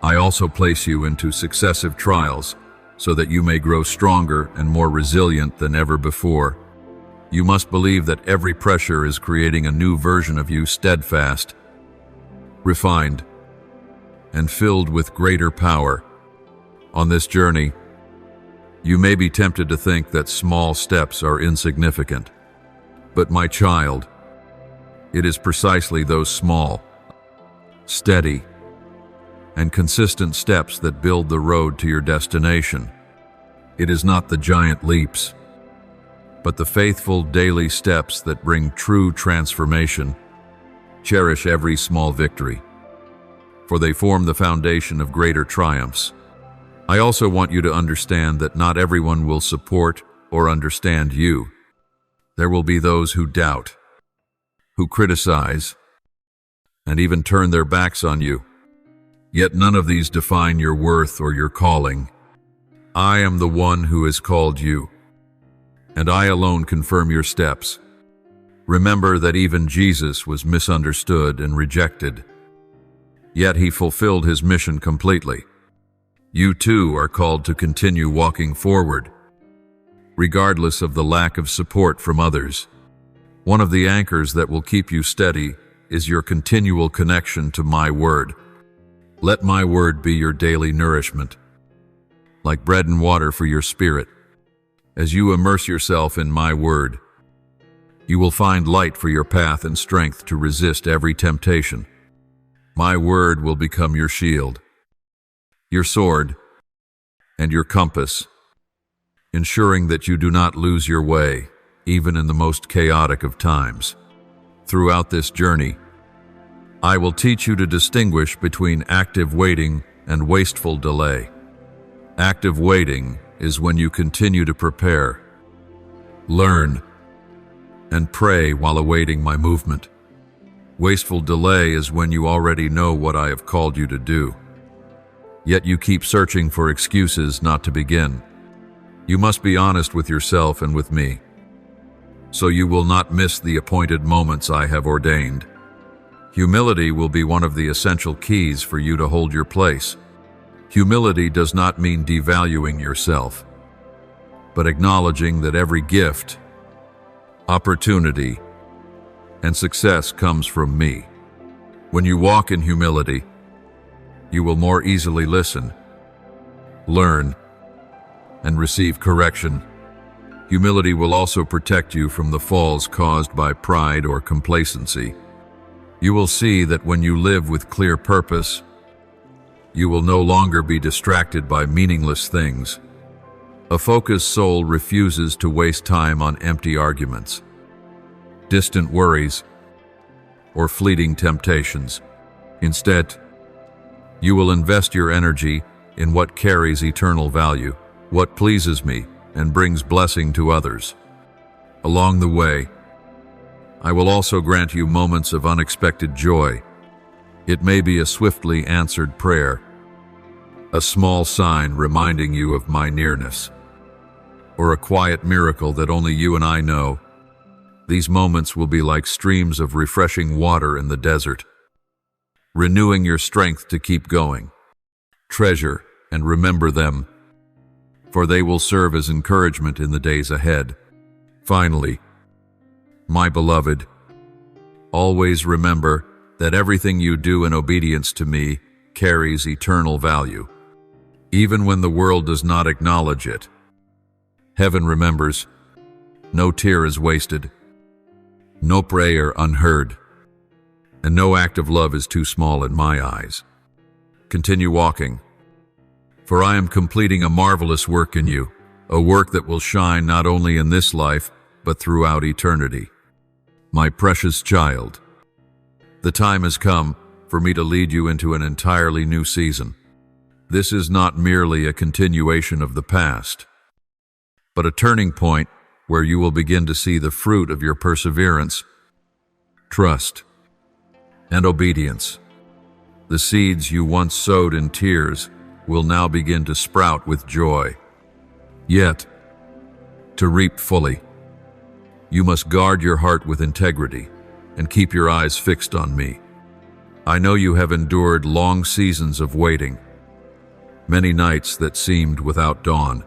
I also place you into successive trials, so that you may grow stronger and more resilient than ever before. You must believe that every pressure is creating a new version of you, steadfast, refined, and filled with greater power. On this journey, you may be tempted to think that small steps are insignificant. But my child, it is precisely those small, steady, and consistent steps that build the road to your destination. It is not the giant leaps, but the faithful daily steps that bring true transformation. Cherish every small victory, for they form the foundation of greater triumphs. I also want you to understand that not everyone will support or understand you. There will be those who doubt, who criticize, and even turn their backs on you. Yet none of these define your worth or your calling. I am the one who has called you, and I alone confirm your steps. Remember that even Jesus was misunderstood and rejected, yet he fulfilled his mission completely. You too are called to continue walking forward, regardless of the lack of support from others. One of the anchors that will keep you steady is your continual connection to my word. Let my word be your daily nourishment, like bread and water for your spirit. As you immerse yourself in my word, you will find light for your path and strength to resist every temptation. My word will become your shield, your sword, and your compass, ensuring that you do not lose your way, even in the most chaotic of times. Throughout this journey, I will teach you to distinguish between active waiting and wasteful delay. Active waiting is when you continue to prepare, learn, and pray while awaiting my movement. Wasteful delay is when you already know what I have called you to do, yet you keep searching for excuses not to begin. You must be honest with yourself and with me, so you will not miss the appointed moments I have ordained. Humility will be one of the essential keys for you to hold your place. Humility does not mean devaluing yourself, but acknowledging that every gift, opportunity, and success comes from me. When you walk in humility, you will more easily listen, learn, and receive correction. Humility will also protect you from the falls caused by pride or complacency. You will see that when you live with clear purpose, you will no longer be distracted by meaningless things. A focused soul refuses to waste time on empty arguments, distant worries, or fleeting temptations. Instead, you will invest your energy in what carries eternal value, what pleases me and brings blessing to others. Along the way, I will also grant you moments of unexpected joy. It may be a swiftly answered prayer, a small sign reminding you of my nearness, or a quiet miracle that only you and I know. These moments will be like streams of refreshing water in the desert, renewing your strength to keep going. Treasure and remember them, for they will serve as encouragement in the days ahead. Finally, my beloved, always remember that everything you do in obedience to me carries eternal value. Even when the world does not acknowledge it, heaven remembers. No tear is wasted, no prayer unheard, and no act of love is too small in my eyes. Continue walking, for I am completing a marvelous work in you, a work that will shine not only in this life, but throughout eternity. My precious child, the time has come for me to lead you into an entirely new season. This is not merely a continuation of the past, but a turning point where you will begin to see the fruit of your perseverance, trust, and obedience. The seeds you once sowed in tears will now begin to sprout with joy. Yet, to reap fully, you must guard your heart with integrity and keep your eyes fixed on me. I know you have endured long seasons of waiting, many nights that seemed without dawn.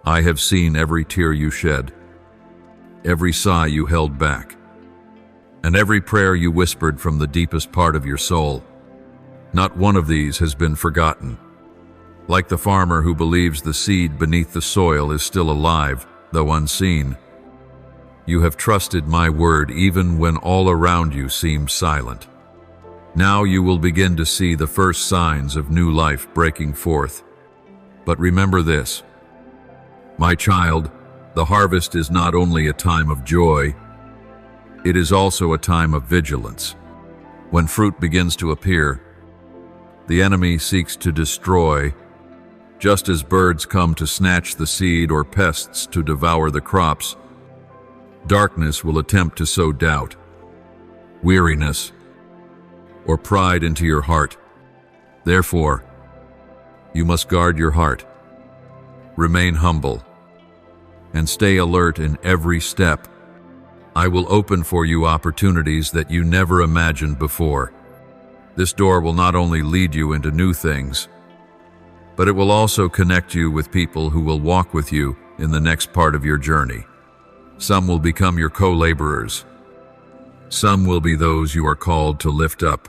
I have seen every tear you shed, every sigh you held back, and every prayer you whispered from the deepest part of your soul. Not one of these has been forgotten. Like the farmer who believes the seed beneath the soil is still alive, though unseen, you have trusted my word even when all around you seems silent. Now you will begin to see the first signs of new life breaking forth. But remember this, my child, the harvest is not only a time of joy, it is also a time of vigilance. When fruit begins to appear, the enemy seeks to destroy, just as birds come to snatch the seed or pests to devour the crops. Darkness will attempt to sow doubt, weariness, or pride into your heart. Therefore, you must guard your heart, remain humble, and stay alert in every step. I will open for you opportunities that you never imagined before. This door will not only lead you into new things, but it will also connect you with people who will walk with you in the next part of your journey. Some will become your co-laborers. Some will be those you are called to lift up.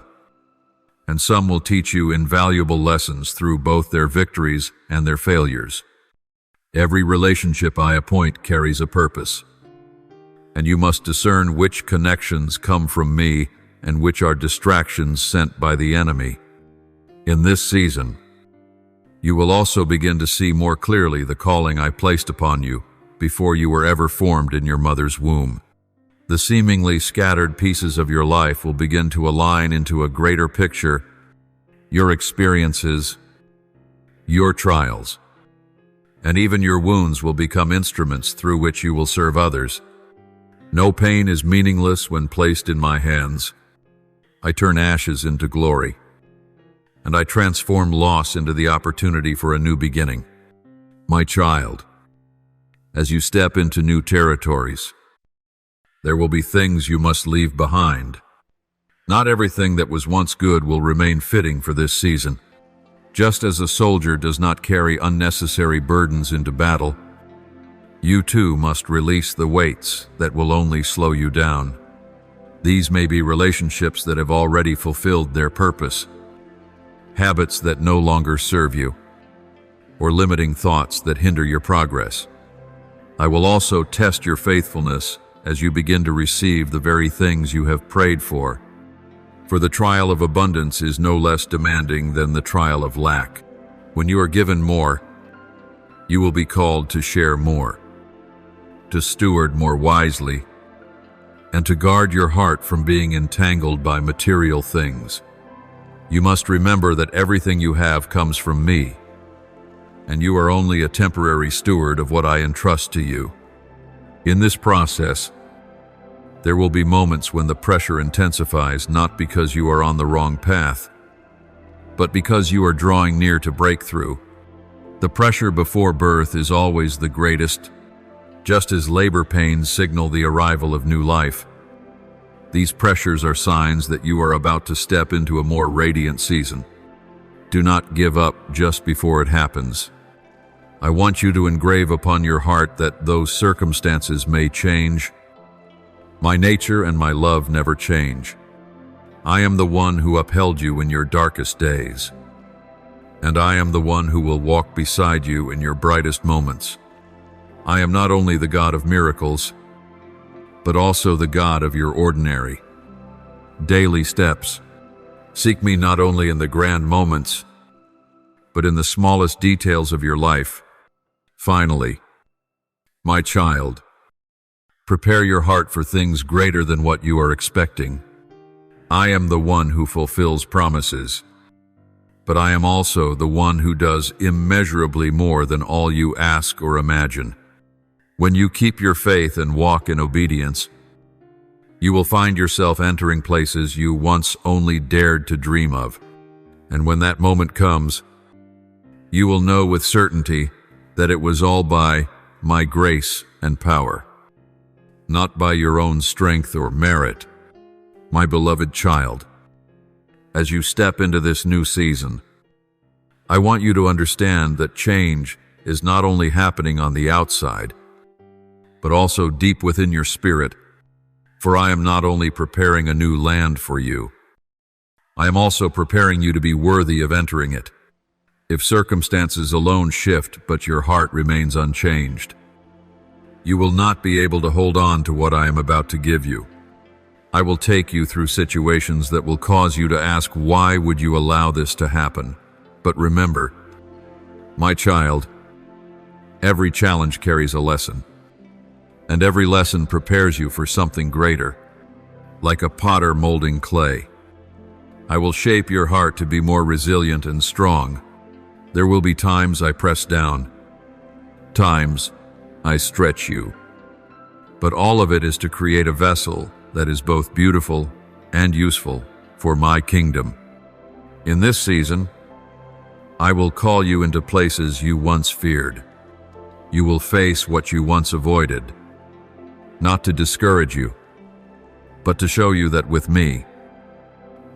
And some will teach you invaluable lessons through both their victories and their failures. Every relationship I appoint carries a purpose, and you must discern which connections come from me and which are distractions sent by the enemy. In this season, you will also begin to see more clearly the calling I placed upon you before you were ever formed in your mother's womb. The seemingly scattered pieces of your life will begin to align into a greater picture. Your experiences, your trials, and even your wounds will become instruments through which you will serve others. No pain is meaningless when placed in my hands. I turn ashes into glory, and I transform loss into the opportunity for a new beginning. My child, as you step into new territories, there will be things you must leave behind. Not everything that was once good will remain fitting for this season. Just as a soldier does not carry unnecessary burdens into battle, you too must release the weights that will only slow you down. These may be relationships that have already fulfilled their purpose, habits that no longer serve you, or limiting thoughts that hinder your progress. I will also test your faithfulness as you begin to receive the very things you have prayed for. For the trial of abundance is no less demanding than the trial of lack. When you are given more, you will be called to share more, to steward more wisely, and to guard your heart from being entangled by material things. You must remember that everything you have comes from me, and you are only a temporary steward of what I entrust to you. In this process, there will be moments when the pressure intensifies, not because you are on the wrong path, but because you are drawing near to breakthrough. The pressure before birth is always the greatest, just as labor pains signal the arrival of new life. These pressures are signs that you are about to step into a more radiant season. Do not give up just before it happens. I want you to engrave upon your heart that though circumstances may change, my nature and my love never change. I am the one who upheld you in your darkest days, and I am the one who will walk beside you in your brightest moments. I am not only the God of miracles, but also the God of your ordinary, daily steps. Seek me not only in the grand moments, but in the smallest details of your life. Finally, my child, prepare your heart for things greater than what you are expecting. I am the one who fulfills promises, but I am also the one who does immeasurably more than all you ask or imagine. When you keep your faith and walk in obedience, you will find yourself entering places you once only dared to dream of. And when that moment comes, you will know with certainty that it was all by my grace and power, not by your own strength or merit. My beloved child, as you step into this new season, I want you to understand that change is not only happening on the outside, but also deep within your spirit. For I am not only preparing a new land for you, I am also preparing you to be worthy of entering it. If circumstances alone shift, but your heart remains unchanged, you will not be able to hold on to what I am about to give you. I will take you through situations that will cause you to ask, why would you allow this to happen? But remember, my child, every challenge carries a lesson. And every lesson prepares you for something greater, like a potter molding clay. I will shape your heart to be more resilient and strong. There will be times I press down, times I stretch you. But all of it is to create a vessel that is both beautiful and useful for my kingdom. In this season, I will call you into places you once feared. You will face what you once avoided, not to discourage you, but to show you that with me,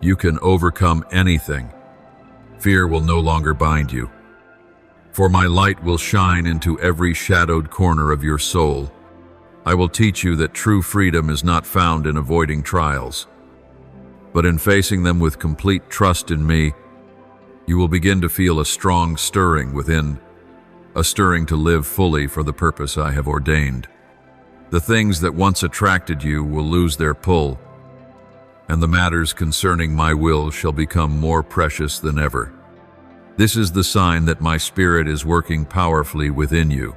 you can overcome anything. Fear will no longer bind you, for my light will shine into every shadowed corner of your soul. I will teach you that true freedom is not found in avoiding trials, but in facing them with complete trust in me. You will begin to feel a strong stirring within, a stirring to live fully for the purpose I have ordained. The things that once attracted you will lose their pull, and the matters concerning my will shall become more precious than ever. This is the sign that my Spirit is working powerfully within you,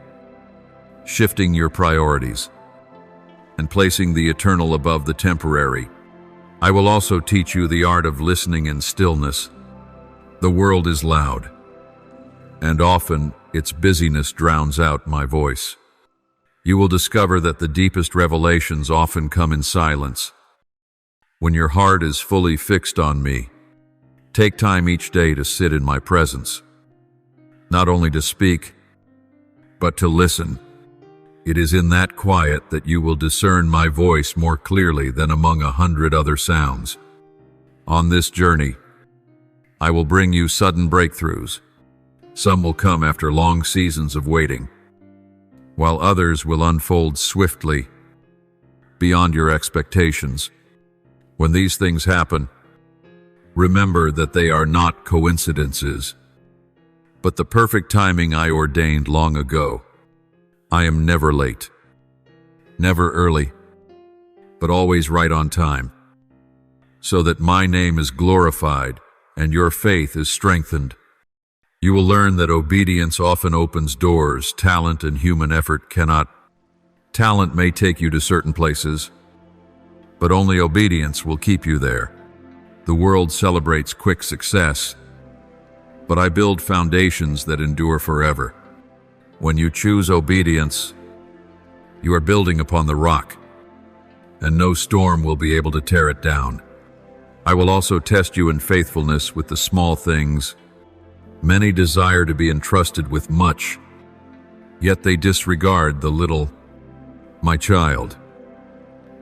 shifting your priorities and placing the eternal above the temporary. I will also teach you the art of listening in stillness. The world is loud, and often its busyness drowns out my voice. You will discover that the deepest revelations often come in silence. When your heart is fully fixed on me, take time each day to sit in my presence, not only to speak, but to listen. It is in that quiet that you will discern my voice more clearly than among 100 other sounds. On this journey, I will bring you sudden breakthroughs. Some will come after long seasons of waiting, while others will unfold swiftly, beyond your expectations. When these things happen, remember that they are not coincidences, but the perfect timing I ordained long ago. I am never late, never early, but always right on time, so that my name is glorified and your faith is strengthened. You will learn that obedience often opens doors talent and human effort cannot. Talent may take you to certain places, but only obedience will keep you there. The world celebrates quick success, but I build foundations that endure forever. When you choose obedience, you are building upon the rock, and no storm will be able to tear it down. I will also test you in faithfulness with the small things. Many desire to be entrusted with much, yet they disregard the little. My child,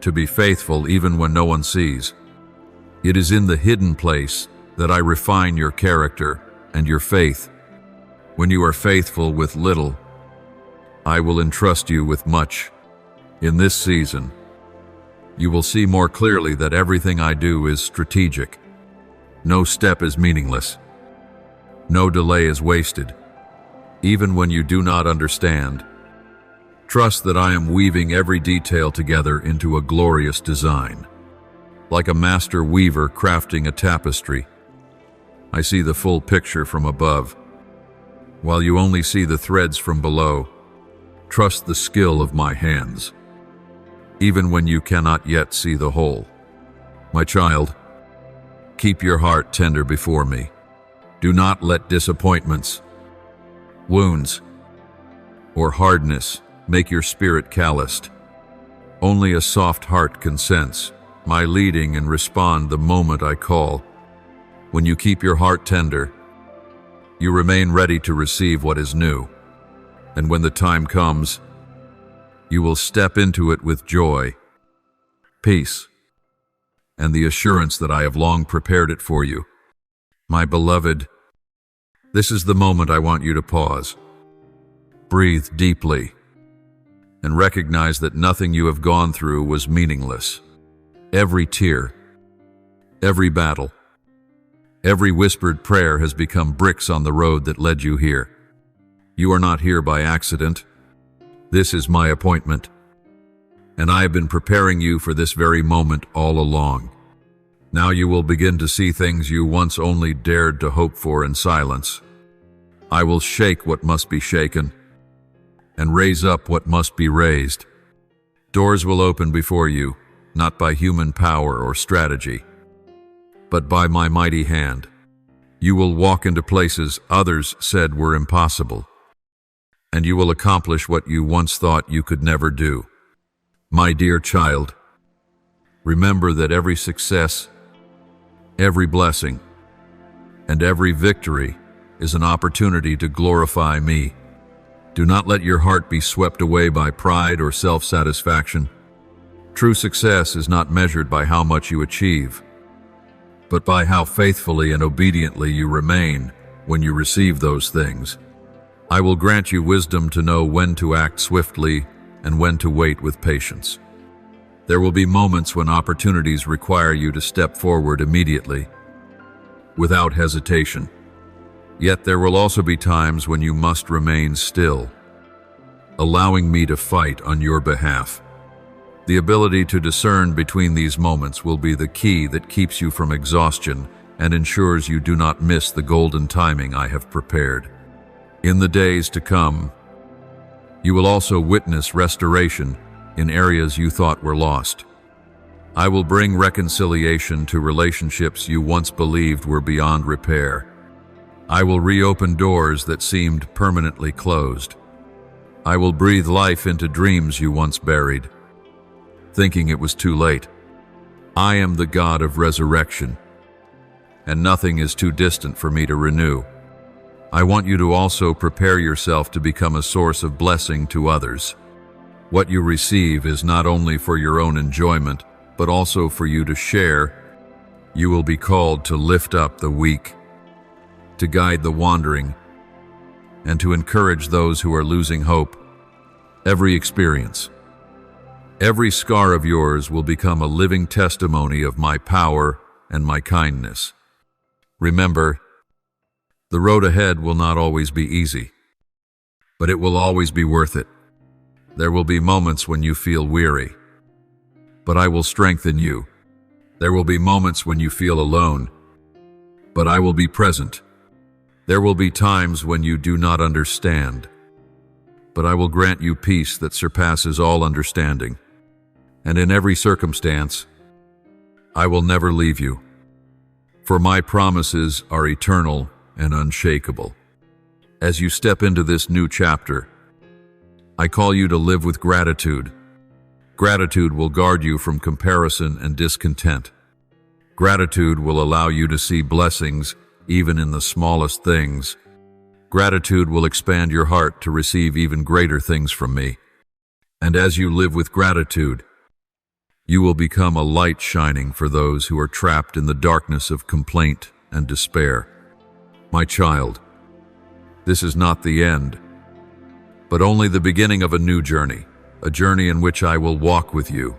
to be faithful even when no one sees. It is in the hidden place that I refine your character and your faith. When you are faithful with little, I will entrust you with much. In this season, you will see more clearly that everything I do is strategic. No step is meaningless. No delay is wasted. Even when you do not understand, trust that I am weaving every detail together into a glorious design. Like a master weaver crafting a tapestry, I see the full picture from above, while you only see the threads from below. Trust the skill of my hands, even when you cannot yet see the whole. My child, keep your heart tender before me. Do not let disappointments, wounds, or hardness make your spirit calloused. Only a soft heart can sense my leading and respond the moment I call. When you keep your heart tender, you remain ready to receive what is new. And when the time comes, you will step into it with joy, peace, and the assurance that I have long prepared it for you. My beloved, this is the moment I want you to pause. Breathe deeply and recognize that nothing you have gone through was meaningless. Every tear, every battle, every whispered prayer has become bricks on the road that led you here. You are not here by accident. This is my appointment, and I have been preparing you for this very moment all along. Now you will begin to see things you once only dared to hope for in silence. I will shake what must be shaken, and raise up what must be raised. Doors will open before you, not by human power or strategy, but by my mighty hand. You will walk into places others said were impossible, and you will accomplish what you once thought you could never do. My dear child, remember that every success, every blessing, and every victory is an opportunity to glorify me. Do not let your heart be swept away by pride or self-satisfaction. True success is not measured by how much you achieve, but by how faithfully and obediently you remain when you receive those things. I will grant you wisdom to know when to act swiftly and when to wait with patience. There will be moments when opportunities require you to step forward immediately, without hesitation. Yet there will also be times when you must remain still, allowing me to fight on your behalf. The ability to discern between these moments will be the key that keeps you from exhaustion and ensures you do not miss the golden timing I have prepared. In the days to come, you will also witness restoration in areas you thought were lost. I will bring reconciliation to relationships you once believed were beyond repair. I will reopen doors that seemed permanently closed. I will breathe life into dreams you once buried, thinking it was too late. I am the God of resurrection, and nothing is too distant for me to renew. I want you to also prepare yourself to become a source of blessing to others. What you receive is not only for your own enjoyment, but also for you to share. You will be called to lift up the weak, to guide the wandering, and to encourage those who are losing hope. Every experience, every scar of yours will become a living testimony of my power and my kindness. Remember, the road ahead will not always be easy, but it will always be worth it. There will be moments when you feel weary, but I will strengthen you. There will be moments when you feel alone, but I will be present. There will be times when you do not understand, but I will grant you peace that surpasses all understanding. And in every circumstance, I will never leave you, for my promises are eternal and unshakable. As you step into this new chapter, I call you to live with gratitude. Gratitude will guard you from comparison and discontent. Gratitude will allow you to see blessings even in the smallest things. Gratitude will expand your heart to receive even greater things from me. And as you live with gratitude, you will become a light shining for those who are trapped in the darkness of complaint and despair. My child, This is not the end, but only the beginning of a new journey, a journey in which I will walk with you,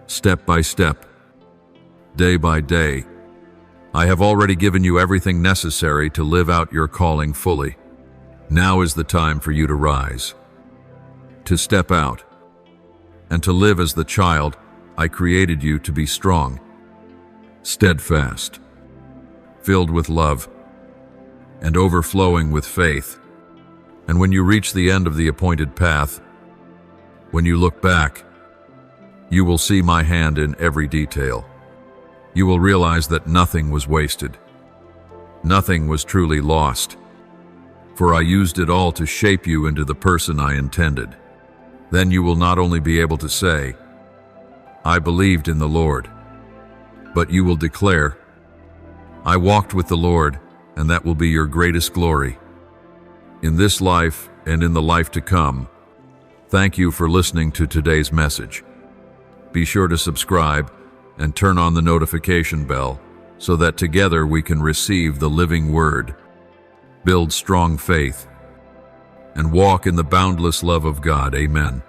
step by step, day by day. I have already given you everything necessary to live out your calling fully. Now is the time for you to rise, to step out, and to live as the child I created you to be: strong, steadfast, filled with love, and overflowing with faith. And when you reach the end of the appointed path, when you look back, you will see my hand in every detail. You will realize that nothing was wasted. Nothing was truly lost, for I used it all to shape you into the person I intended. Then you will not only be able to say, "I believed in the Lord," but you will declare, "I walked with the Lord," and that will be your greatest glory. In this life and in the life to come, thank you for listening to today's message. Be sure to subscribe and turn on the notification bell so that together we can receive the living word, build strong faith, and walk in the boundless love of God. Amen.